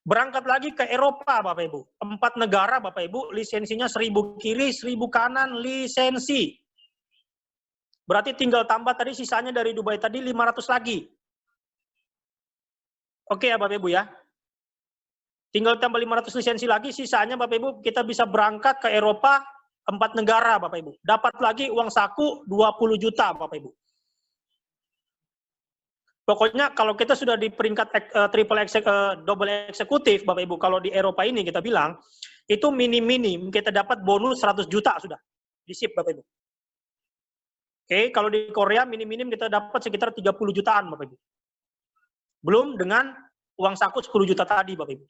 berangkat lagi ke Eropa Bapak Ibu. 4 negara Bapak Ibu, lisensinya 1000 kiri, 1000 kanan, lisensi. Berarti tinggal tambah tadi sisanya dari Dubai tadi 500 lagi. Oke ya Bapak Ibu ya. Tinggal tambah 500 lisensi lagi, sisanya Bapak Ibu kita bisa berangkat ke Eropa 4 negara Bapak Ibu. Dapat lagi uang saku 20 juta Bapak Ibu. Pokoknya kalau kita sudah di peringkat double eksekutif, Bapak Ibu, kalau di Eropa ini kita bilang, itu minim-minim kita dapat bonus 100 juta sudah. Di SIP, Bapak Ibu. Oke, kalau di Korea minim-minim kita dapat sekitar 30 jutaan, Bapak Ibu. Belum dengan uang saku 10 juta tadi, Bapak Ibu.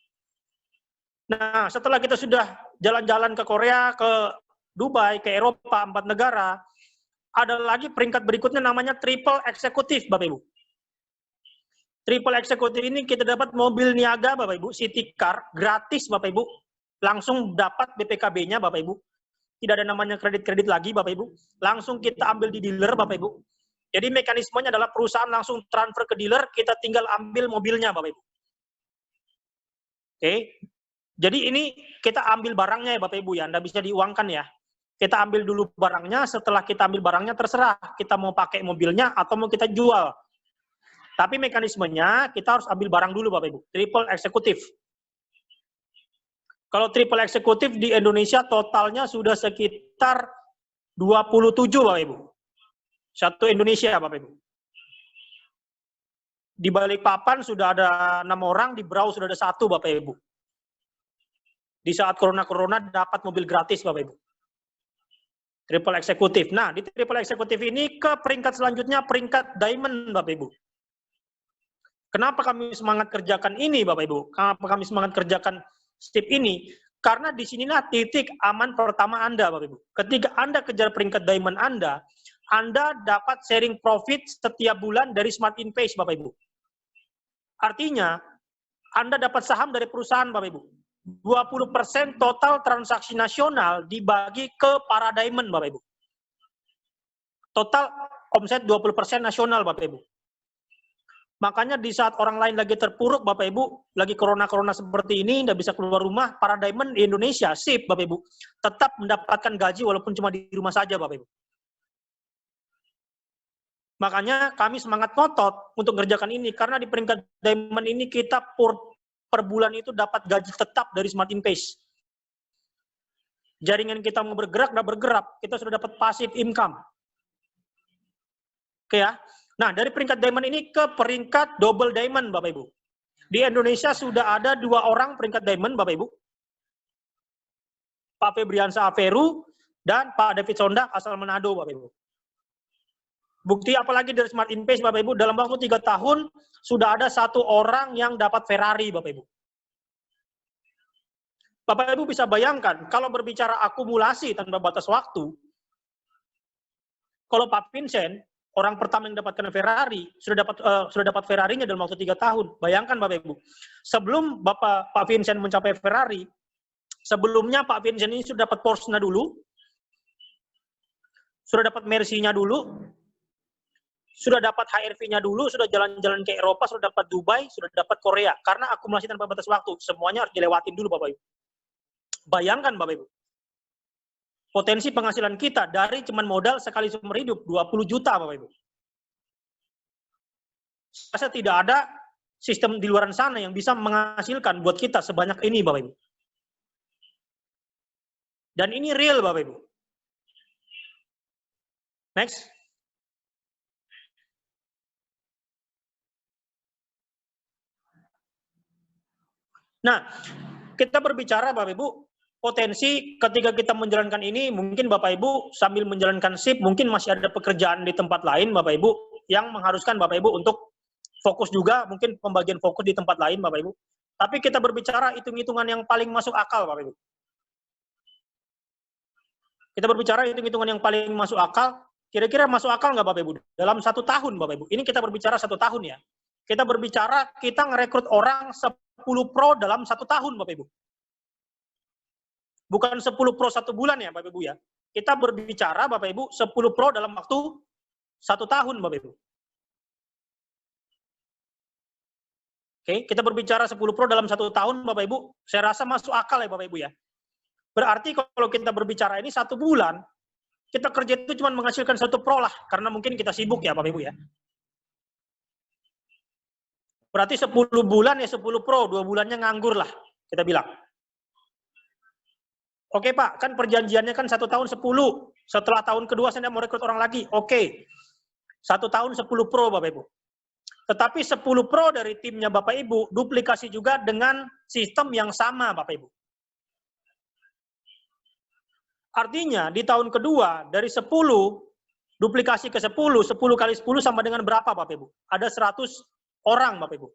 Nah, setelah kita sudah jalan-jalan ke Korea, ke Dubai, ke Eropa, 4 negara, ada lagi peringkat berikutnya namanya triple eksekutif, Bapak Ibu. Triple eksekutif ini kita dapat mobil niaga Bapak Ibu, city car, gratis Bapak Ibu. Langsung dapat BPKB-nya Bapak Ibu. tidak ada namanya kredit-kredit lagi Bapak Ibu. Langsung kita ambil di dealer Bapak Ibu. Jadi mekanismenya adalah perusahaan langsung transfer ke dealer, kita tinggal ambil mobilnya Bapak Ibu. Oke. Jadi ini kita ambil barangnya ya Bapak Ibu ya, Anda bisa diuangkan ya. Kita ambil dulu barangnya, setelah kita ambil barangnya terserah kita mau pakai mobilnya atau mau kita jual. Tapi mekanismenya kita harus ambil barang dulu Bapak Ibu, triple eksekutif. Kalau triple eksekutif di Indonesia totalnya sudah sekitar 27 Bapak Ibu. Satu Indonesia Bapak Ibu. Di Balikpapan sudah ada 6 orang, di Brau sudah ada 1 Bapak Ibu. Di saat corona dapat mobil gratis Bapak Ibu. Triple eksekutif. Nah, di triple eksekutif ini ke peringkat selanjutnya, peringkat diamond Bapak Ibu. Kenapa kami semangat kerjakan ini Bapak Ibu? Kenapa kami semangat kerjakan step ini? Karena di sinilah titik aman pertama Anda Bapak Ibu. Ketika Anda kejar peringkat diamond Anda dapat sharing profit setiap bulan dari Smart Invest Bapak Ibu. Artinya, Anda dapat saham dari perusahaan Bapak Ibu. 20% total transaksi nasional dibagi ke para diamond Bapak Ibu. Total omset 20% nasional Bapak Ibu. Makanya di saat orang lain lagi terpuruk Bapak Ibu, lagi corona seperti ini, tidak bisa keluar rumah, para diamond di Indonesia, sip Bapak Ibu, tetap mendapatkan gaji walaupun cuma di rumah saja Bapak Ibu. Makanya kami semangat ngotot untuk mengerjakan ini, karena di peringkat diamond ini kita per bulan itu dapat gaji tetap dari Smart Invest. Jaringan kita mau bergerak, udah bergerak, kita sudah dapat passive income. Oke ya. Nah, dari peringkat diamond ini ke peringkat double diamond, Bapak Ibu. Di Indonesia sudah ada 2 orang peringkat diamond, Bapak Ibu. Pak Febriansa Averu dan Pak David Sondak asal Manado, Bapak Ibu. Bukti apalagi dari Smart Invest, Bapak Ibu, dalam waktu 3 tahun sudah ada 1 orang yang dapat Ferrari, Bapak Ibu. Bapak Ibu bisa bayangkan, kalau berbicara akumulasi tanpa batas waktu, kalau Pak Vincent, orang pertama yang dapatkan Ferrari, sudah dapat Ferrarinya dalam waktu 3 tahun. Bayangkan Bapak Ibu, sebelum Pak Vincent mencapai Ferrari, sebelumnya Pak Vincent ini sudah dapat Porsche-nya dulu, sudah dapat Mercy-nya dulu, sudah dapat HRV-nya dulu, sudah jalan-jalan ke Eropa, sudah dapat Dubai, sudah dapat Korea. Karena akumulasi tanpa batas waktu, semuanya harus dilewatin dulu Bapak Ibu. Bayangkan Bapak Ibu, potensi penghasilan kita dari cuman modal sekali seumur hidup 20 juta Bapak Ibu. Saya tidak ada sistem di luar sana yang bisa menghasilkan buat kita sebanyak ini Bapak Ibu. Dan ini real Bapak Ibu. Next. Nah, kita berbicara Bapak Ibu, potensi ketika kita menjalankan ini, mungkin Bapak Ibu sambil menjalankan shift, mungkin masih ada pekerjaan di tempat lain Bapak Ibu, yang mengharuskan Bapak Ibu untuk fokus juga, mungkin pembagian fokus di tempat lain Bapak Ibu. Tapi kita berbicara hitung-hitungan yang paling masuk akal Bapak Ibu. Kita berbicara hitung-hitungan yang paling masuk akal, kira-kira masuk akal nggak Bapak Ibu? Dalam 1 tahun Bapak Ibu, ini kita berbicara 1 tahun ya. Kita berbicara, kita ngerekrut orang 10 pro dalam 1 tahun Bapak Ibu. Bukan 10 pro 1 bulan ya Bapak Ibu ya. Kita berbicara Bapak Ibu 10 pro dalam waktu 1 tahun Bapak Ibu. Oke, kita berbicara 10 pro dalam 1 tahun Bapak Ibu, saya rasa masuk akal ya Bapak Ibu ya. Berarti kalau kita berbicara ini 1 bulan, kita kerja itu cuma menghasilkan 1 pro lah, karena mungkin kita sibuk ya Bapak Ibu ya. Berarti 10 bulan ya 10 pro, 2 bulannya nganggur lah, kita bilang. Oke Pak, kan perjanjiannya kan 1 tahun 10, setelah tahun kedua saya mau rekrut orang lagi, oke. 1 tahun 10 pro Bapak Ibu. Tetapi 10 pro dari timnya Bapak Ibu, duplikasi juga dengan sistem yang sama Bapak Ibu. Artinya di tahun kedua, dari 10, duplikasi ke 10, 10 kali 10 sama dengan berapa Bapak Ibu? Ada 100 orang Bapak Ibu.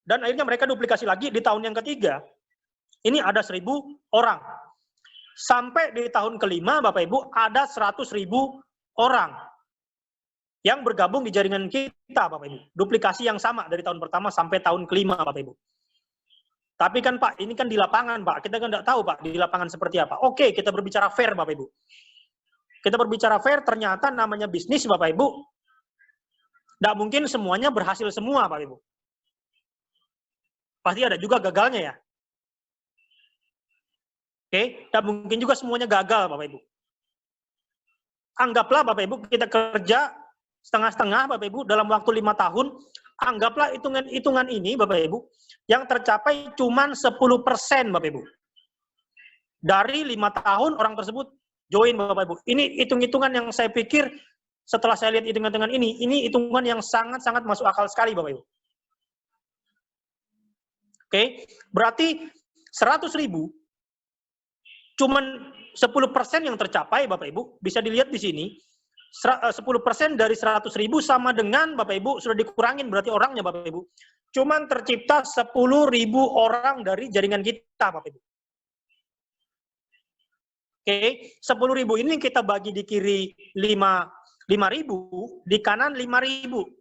Dan akhirnya mereka duplikasi lagi di tahun yang ketiga, ini ada 1000 orang. Sampai di tahun kelima Bapak Ibu ada 100.000 orang yang bergabung di jaringan kita Bapak Ibu. Duplikasi yang sama dari tahun pertama sampai tahun kelima Bapak Ibu. Tapi kan Pak, ini kan di lapangan Pak, kita kan nggak tahu Pak di lapangan seperti apa. Oke, kita berbicara fair Bapak Ibu. Kita berbicara fair, ternyata namanya bisnis Bapak Ibu, nggak mungkin semuanya berhasil semua Bapak Ibu. Pasti ada juga gagalnya ya. Oke, nggak mungkin juga semuanya gagal Bapak Ibu. Anggaplah Bapak Ibu kita kerja setengah-setengah Bapak Ibu dalam waktu 5 tahun, anggaplah hitungan ini Bapak Ibu, yang tercapai cuma 10% Bapak Ibu. Dari 5 tahun orang tersebut join Bapak Ibu. Ini hitung-hitungan yang saya pikir setelah saya lihat hitungan-hitungan ini hitungan yang sangat-sangat masuk akal sekali Bapak Ibu. Oke, berarti 100.000 cuman 10% yang tercapai Bapak Ibu, bisa dilihat di sini. 10% dari 100.000 sama dengan Bapak Ibu sudah dikurangin berarti orangnya Bapak Ibu. Cuman tercipta 10.000 orang dari jaringan kita Bapak Ibu. Oke, 10.000 ini kita bagi di kiri 5.000, di kanan 5.000.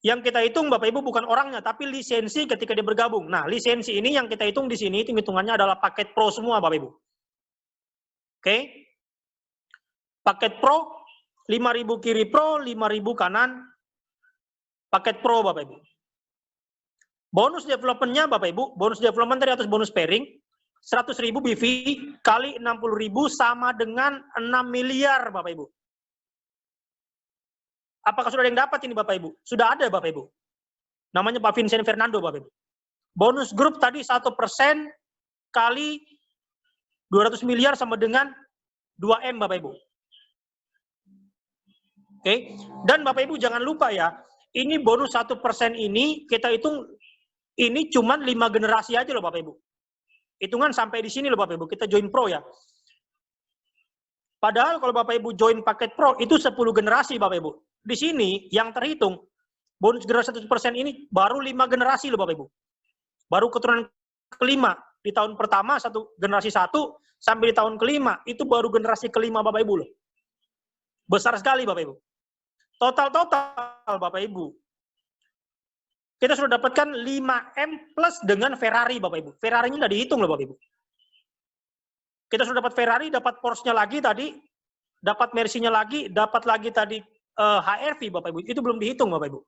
Yang kita hitung Bapak Ibu bukan orangnya, tapi lisensi ketika dia bergabung. Nah, lisensi ini yang kita hitung di sini, hitung-hitungannya adalah paket pro semua Bapak Ibu. Oke. Paket pro, 5.000 kiri pro, 5.000 kanan, paket pro Bapak Ibu. Bonus development-nya Bapak Ibu, bonus development tadi atas bonus pairing, 100.000 BV kali 60.000 sama dengan 6 miliar Bapak Ibu. Apakah sudah ada yang dapat ini Bapak Ibu? Sudah ada Bapak Ibu. Namanya Pak Vincent Fernando Bapak Ibu. Bonus grup tadi 1% kali 200 miliar sama dengan 2M Bapak Ibu. Oke. Dan Bapak Ibu jangan lupa ya, ini bonus 1% ini kita hitung ini cuma 5 generasi aja loh Bapak Ibu. Hitungan sampai di sini loh Bapak Ibu, kita join pro ya. Padahal kalau Bapak Ibu join paket pro itu 10 generasi Bapak Ibu. Di sini yang terhitung bonus generasi 1% ini baru 5 generasi loh Bapak Ibu. Baru keturunan kelima. Di tahun pertama generasi 1 sampai di tahun kelima itu baru generasi kelima Bapak Ibu loh. Besar sekali Bapak Ibu. Total Bapak Ibu. Kita sudah dapatkan 5M plus dengan Ferrari Bapak Ibu. Ferrari-nya udah dihitung loh Bapak Ibu. Kita sudah dapat Ferrari, dapat Porsche-nya lagi tadi, dapat Mercy-nya lagi, dapat lagi tadi HRV Bapak Ibu. Itu belum dihitung Bapak Ibu.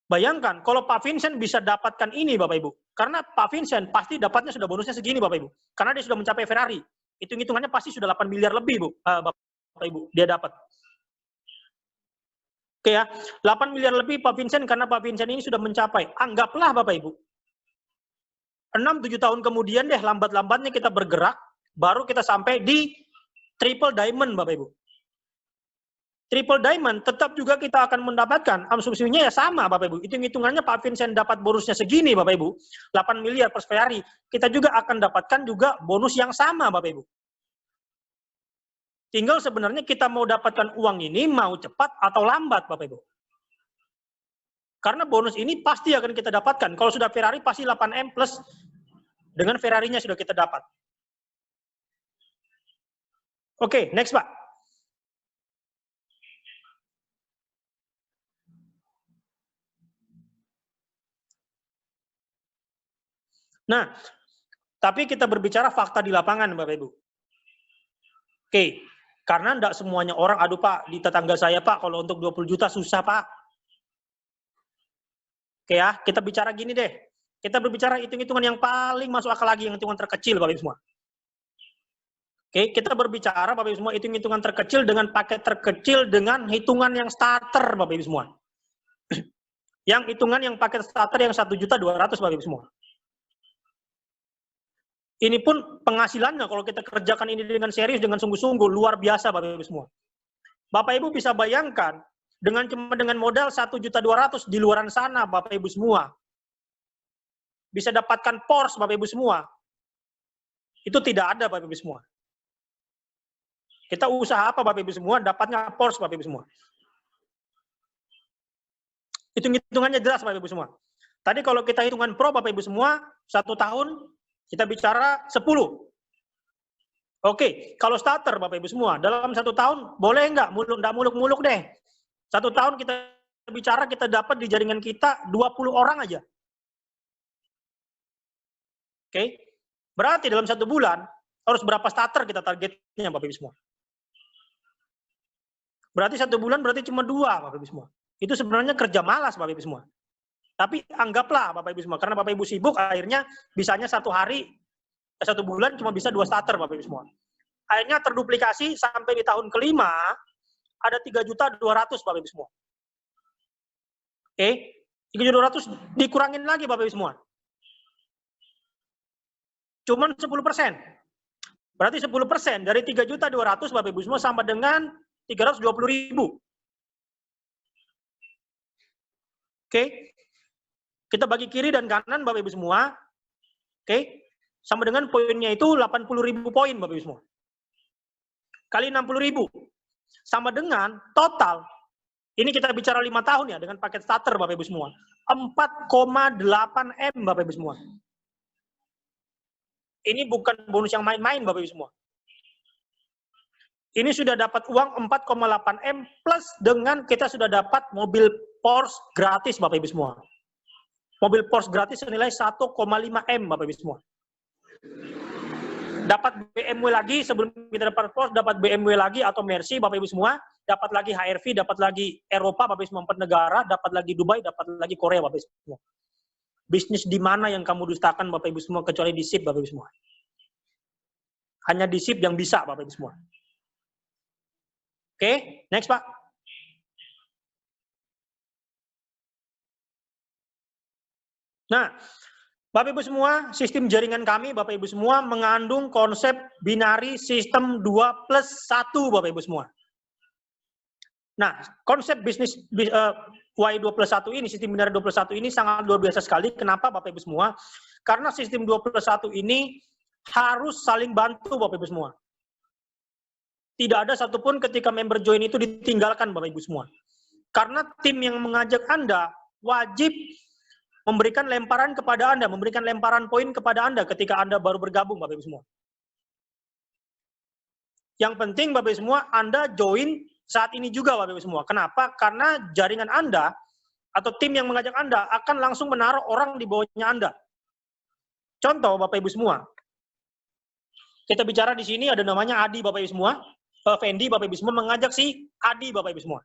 Bayangkan kalau Pak Vincent bisa dapatkan ini Bapak Ibu. Karena Pak Vincent pasti dapatnya sudah bonusnya segini Bapak Ibu. Karena dia sudah mencapai Ferrari. Hitung-hitungannya pasti sudah 8 miliar lebih Bu, Bapak Ibu. Dia dapat. Oke ya, 8 miliar lebih Pak Vincent karena Pak Vincent ini sudah mencapai. Anggaplah Bapak Ibu. 6-7 tahun kemudian deh lambat-lambatnya kita bergerak, baru kita sampai di triple diamond Bapak Ibu. Triple diamond tetap juga kita akan mendapatkan subsidinya ya sama Bapak Ibu. Hitung-hitungannya Pak Vincent dapat bonusnya segini Bapak Ibu. 8 miliar per Ferrari. Kita juga akan dapatkan juga bonus yang sama Bapak Ibu. Tinggal sebenarnya kita mau dapatkan uang ini mau cepat atau lambat Bapak Ibu. Karena bonus ini pasti akan kita dapatkan. Kalau sudah Ferrari pasti 8M plus dengan Ferrari-nya sudah kita dapat. Oke, next Pak. Nah, tapi kita berbicara fakta di lapangan Bapak Ibu. Oke, karena tidak semuanya orang, aduh Pak, di tetangga saya Pak, kalau untuk 20 juta susah Pak. Oke ya, kita bicara gini deh. Kita berbicara hitung-hitungan yang paling masuk akal lagi, yang hitungan terkecil Bapak Ibu semua. Oke, kita berbicara Bapak Ibu semua, hitung-hitungan terkecil dengan paket terkecil dengan hitungan yang starter Bapak Ibu semua. Yang hitungan yang paket starter yang 1.200.000 Bapak Ibu semua. Ini pun penghasilannya kalau kita kerjakan ini dengan serius, dengan sungguh-sungguh, luar biasa Bapak Ibu semua. Bapak Ibu bisa bayangkan, dengan modal 1.200.000 di luaran sana Bapak Ibu semua. Bisa dapatkan Porsche Bapak Ibu semua. Itu tidak ada Bapak Ibu semua. Kita usaha apa Bapak Ibu semua, dapatnya Porsche Bapak Ibu semua. Hitung-hitungannya jelas Bapak Ibu semua. Tadi kalau kita hitungan pro Bapak Ibu semua, 1 tahun, kita bicara 10. Oke, kalau starter Bapak Ibu semua, dalam 1 tahun boleh nggak muluk-muluk deh. 1 tahun kita bicara kita dapat di jaringan kita 20 orang aja. Oke. Berarti dalam 1 bulan harus berapa starter kita targetnya Bapak Ibu semua. Berarti 1 bulan berarti cuma 2 Bapak Ibu semua. Itu sebenarnya kerja malas Bapak Ibu semua. Tapi anggaplah Bapak Ibu semua, karena Bapak Ibu sibuk akhirnya bisanya 1 bulan cuma bisa 2 starter Bapak Ibu semua. Akhirnya terduplikasi sampai di tahun kelima ada 3.200.000 Bapak Ibu semua. Oke, 3.200 dikurangin lagi Bapak Ibu semua. Cuman 10%. Berarti 10% dari 3.200.000 Bapak Ibu semua sama dengan 320.000. Oke. Kita bagi kiri dan kanan Bapak Ibu semua. Oke. Sama dengan poinnya itu 80.000 poin Bapak Ibu semua. Kali 60.000. Sama dengan total, ini kita bicara 5 tahun ya, dengan paket starter Bapak Ibu semua. 4,8 M Bapak Ibu semua. Ini bukan bonus yang main-main Bapak Ibu semua. Ini sudah dapat uang 4,8 M plus dengan kita sudah dapat mobil Porsche gratis Bapak Ibu semua. Mobil Porsche gratis senilai 1,5 M Bapak Ibu semua. Dapat BMW lagi, sebelum kita dapat Porsche, dapat BMW lagi atau Mercy Bapak Ibu semua. Dapat lagi HRV, dapat lagi Eropa Bapak Ibu semua, 4 negara, dapat lagi Dubai, dapat lagi Korea Bapak Ibu semua. Bisnis di mana yang kamu dustakan Bapak Ibu semua kecuali di SIP Bapak Ibu semua. Hanya di SIP yang bisa Bapak Ibu semua. Oke, next Pak. Nah, Bapak Ibu semua, sistem jaringan kami Bapak Ibu semua mengandung konsep binary sistem 2+1 Bapak Ibu semua. Nah, konsep bisnis Y2+1 ini, sistem binary 2+1 ini sangat luar biasa sekali. Kenapa Bapak Ibu semua? Karena sistem 2+1 ini harus saling bantu Bapak Ibu semua. Tidak ada satupun ketika member join itu ditinggalkan Bapak Ibu semua. Karena tim yang mengajak Anda wajib memberikan lemparan kepada Anda, memberikan lemparan poin kepada Anda ketika Anda baru bergabung Bapak Ibu semua. Yang penting Bapak Ibu semua, Anda join saat ini juga Bapak Ibu semua. Kenapa? Karena jaringan Anda atau tim yang mengajak Anda akan langsung menaruh orang di bawahnya Anda. Contoh Bapak Ibu semua. Kita bicara di sini ada namanya Adi Bapak Ibu semua. Fendi Bapak Ibu semua mengajak si Adi Bapak Ibu semua.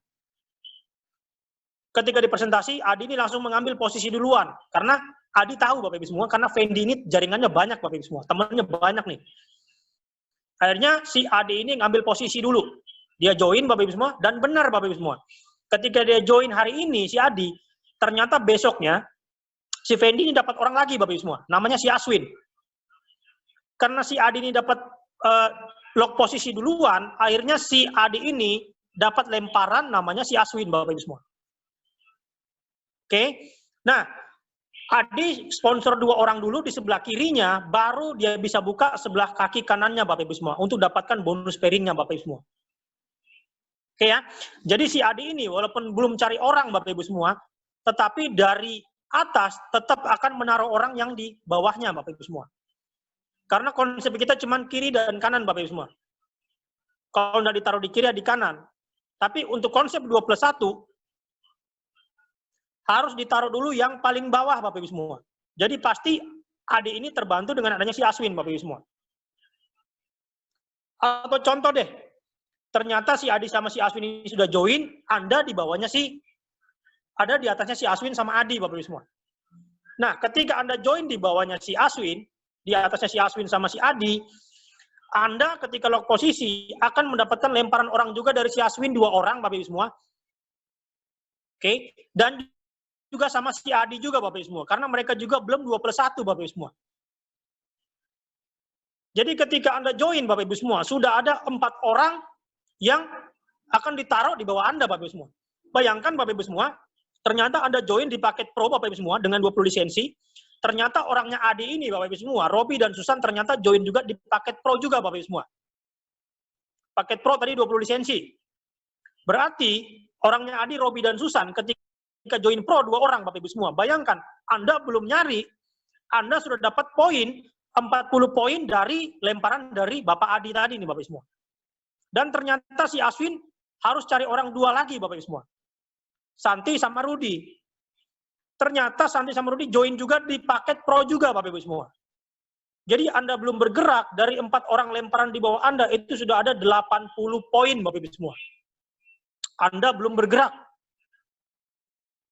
Ketika dipresentasi, Adi ini langsung mengambil posisi duluan. Karena Adi tahu Bapak Ibu semua, karena Fendi ini jaringannya banyak Bapak Ibu semua. Temannya banyak nih. Akhirnya si Adi ini ngambil posisi dulu. Dia join Bapak Ibu semua, dan benar Bapak Ibu semua. Ketika dia join hari ini, si Adi, ternyata besoknya, si Fendi ini dapat orang lagi Bapak Ibu semua. Namanya si Aswin. Karena si Adi ini dapat lock posisi duluan, akhirnya si Adi ini dapat lemparan namanya si Aswin Bapak Ibu semua. Oke. Nah, Adi sponsor 2 orang dulu di sebelah kirinya, baru dia bisa buka sebelah kaki kanannya Bapak Ibu semua untuk dapatkan bonus pairingnya Bapak Ibu semua. Oke ya. Jadi si Adi ini walaupun belum cari orang Bapak Ibu semua, tetapi dari atas tetap akan menaruh orang yang di bawahnya Bapak Ibu semua. Karena konsep kita cuma kiri dan kanan Bapak Ibu semua. Kalau nggak ditaruh di kiri ya di kanan. Tapi untuk konsep 2+1 harus ditaruh dulu yang paling bawah Bapak Ibu semua. Jadi pasti Adi ini terbantu dengan adanya si Aswin Bapak Ibu semua. Atau contoh deh, ternyata si Adi sama si Aswin ini sudah join, Anda di bawahnya ada di atasnya si Aswin sama Adi Bapak Ibu semua. Nah, ketika Anda join di bawahnya si Aswin, di atasnya si Aswin sama si Adi, Anda ketika lock posisi akan mendapatkan lemparan orang juga dari si Aswin 2 orang Bapak Ibu semua. Oke, dan juga sama si Adi juga Bapak Ibu semua, karena mereka juga belum 2+1 Bapak Ibu semua. Jadi ketika Anda join Bapak Ibu semua, sudah ada 4 orang yang akan ditaruh di bawah Anda Bapak Ibu semua. Bayangkan Bapak Ibu semua, ternyata Anda join di paket Pro Bapak Ibu semua dengan 20 lisensi. Ternyata orangnya Adi ini Bapak Ibu semua, Robi dan Susan ternyata join juga di paket Pro juga Bapak Ibu semua. Paket Pro tadi 20 lisensi. Berarti orangnya Adi, Robi dan Susan ketika join Pro 2 orang Bapak Ibu semua. Bayangkan, Anda belum nyari, Anda sudah dapat poin 40 poin dari lemparan dari Bapak Adi tadi nih Bapak Ibu semua. Dan ternyata si Aswin harus cari orang 2 lagi Bapak Ibu semua. Santi sama Rudi. Ternyata Santi sama Rudi join juga di paket pro juga Bapak Ibu semua. Jadi Anda belum bergerak, dari 4 orang lemparan di bawah Anda, itu sudah ada 80 poin Bapak Ibu semua. Anda belum bergerak.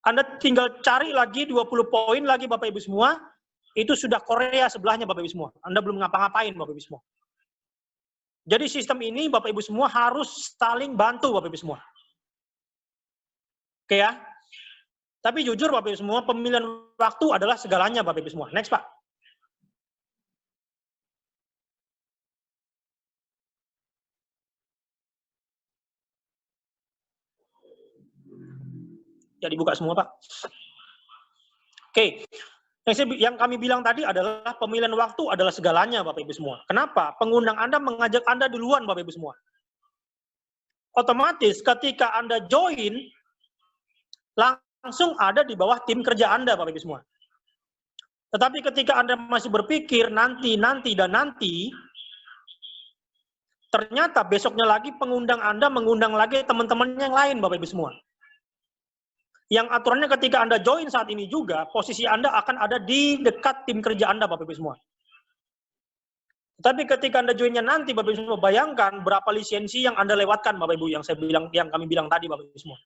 Anda tinggal cari lagi 20 poin lagi Bapak Ibu semua, itu sudah Korea sebelahnya Bapak Ibu semua. Anda belum ngapa-ngapain Bapak Ibu semua. Jadi sistem ini Bapak Ibu semua harus saling bantu Bapak Ibu semua. Oke ya. Tapi jujur Bapak Ibu semua, pemilihan waktu adalah segalanya Bapak Ibu semua. Next Pak. Ya dibuka semua Pak. Oke. Yang kami bilang tadi adalah pemilihan waktu adalah segalanya Bapak Ibu semua. Kenapa? Pengundang Anda mengajak Anda duluan Bapak Ibu semua. Otomatis ketika Anda join, langsung ada di bawah tim kerja Anda Bapak Ibu semua. Tetapi ketika Anda masih berpikir nanti, ternyata besoknya lagi pengundang Anda mengundang lagi teman-teman yang lain Bapak Ibu semua. Yang aturannya ketika Anda join saat ini juga, posisi Anda akan ada di dekat tim kerja Anda, Bapak Ibu semua. Tapi ketika Anda joinnya nanti, Bapak Ibu semua, bayangkan berapa lisensi yang Anda lewatkan, Bapak Ibu, yang kami bilang tadi, Bapak Ibu semua.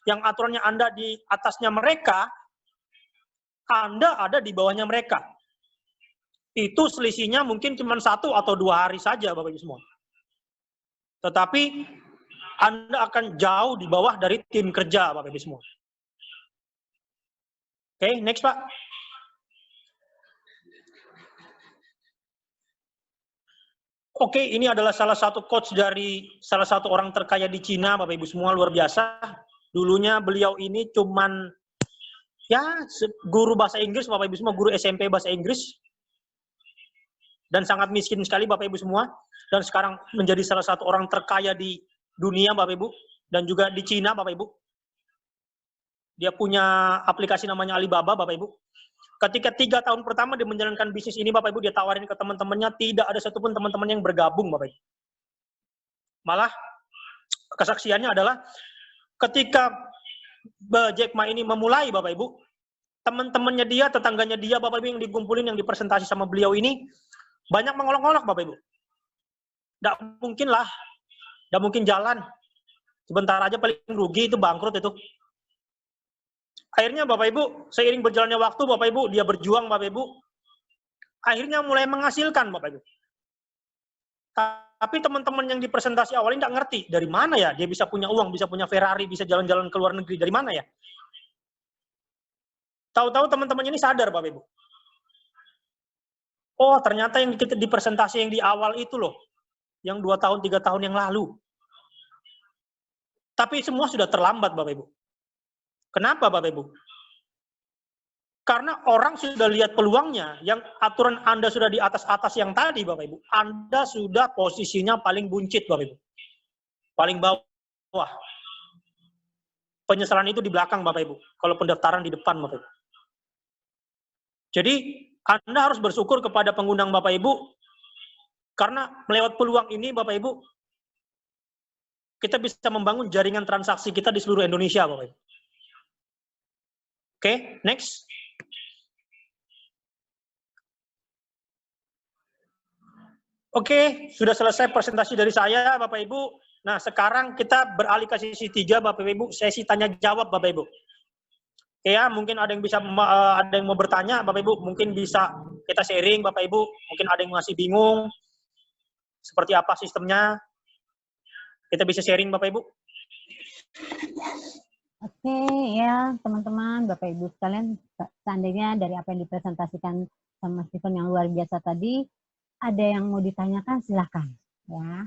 Yang aturannya Anda di atasnya mereka, Anda ada di bawahnya mereka. Itu selisihnya mungkin cuma 1 atau 2 hari saja, Bapak Ibu semua. Tetapi Anda akan jauh di bawah dari tim kerja, Bapak Ibu semua. Oke, next Pak. Oke, ini adalah salah satu coach dari salah satu orang terkaya di Cina, Bapak Ibu semua, luar biasa. Dulunya beliau ini cuman ya guru bahasa Inggris, Bapak Ibu semua, guru SMP bahasa Inggris. Dan sangat miskin sekali Bapak Ibu semua. Dan sekarang menjadi salah satu orang terkaya di dunia Bapak Ibu. Dan juga di Cina Bapak Ibu. Dia punya aplikasi namanya Alibaba, Bapak Ibu. Ketika 3 tahun pertama dia menjalankan bisnis ini, Bapak Ibu, dia tawarin ke teman-temannya, tidak ada satupun teman-teman yang bergabung, Bapak Ibu. Malah, kesaksiannya adalah, ketika Jack Ma ini memulai, Bapak Ibu, teman-temannya dia, tetangganya dia, Bapak Ibu, yang dikumpulin, yang dipresentasi sama beliau ini, banyak mengolok-olok, Bapak Ibu. Nggak mungkin lah, nggak mungkin jalan. Sebentar aja paling rugi, itu bangkrut itu. Akhirnya Bapak Ibu, seiring berjalannya waktu Bapak Ibu, dia berjuang Bapak Ibu, akhirnya mulai menghasilkan Bapak Ibu. Tapi teman-teman yang di presentasi awal ini nggak ngerti, dari mana ya dia bisa punya uang, bisa punya Ferrari, bisa jalan-jalan ke luar negeri, dari mana ya? Tahu-tahu teman-teman ini sadar Bapak Ibu. Oh ternyata yang di presentasi yang di awal itu loh, yang 2 tahun, 3 tahun yang lalu. Tapi semua sudah terlambat Bapak Ibu. Kenapa Bapak Ibu? Karena orang sudah lihat peluangnya, yang aturan Anda sudah di atas-atas yang tadi Bapak Ibu. Anda sudah posisinya paling buncit Bapak Ibu. Paling bawah. Penyesalan itu di belakang Bapak Ibu. Kalau pendaftaran di depan Bapak Ibu. Jadi Anda harus bersyukur kepada pengundang Bapak Ibu. Karena melewat peluang ini Bapak Ibu, kita bisa membangun jaringan transaksi kita di seluruh Indonesia Bapak Ibu. Oke, next. Oke, sudah selesai presentasi dari saya, Bapak Ibu. Nah, sekarang kita beralih ke sesi 3, Bapak Ibu. Sesi tanya jawab, Bapak Ibu. Oke ya, mungkin ada yang bisa ada yang mau bertanya, Bapak Ibu. Mungkin bisa kita sharing, Bapak Ibu. Mungkin ada yang masih bingung seperti apa sistemnya. Kita bisa sharing, Bapak Ibu. Oke, ya teman-teman, Bapak Ibu sekalian, seandainya dari apa yang dipresentasikan sama Steven yang luar biasa tadi, ada yang mau ditanyakan silahkan. Ya,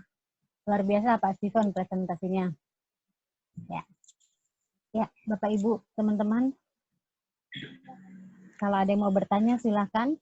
luar biasa Pak Steven presentasinya. Ya, Bapak Ibu, teman-teman, kalau ada yang mau bertanya silahkan.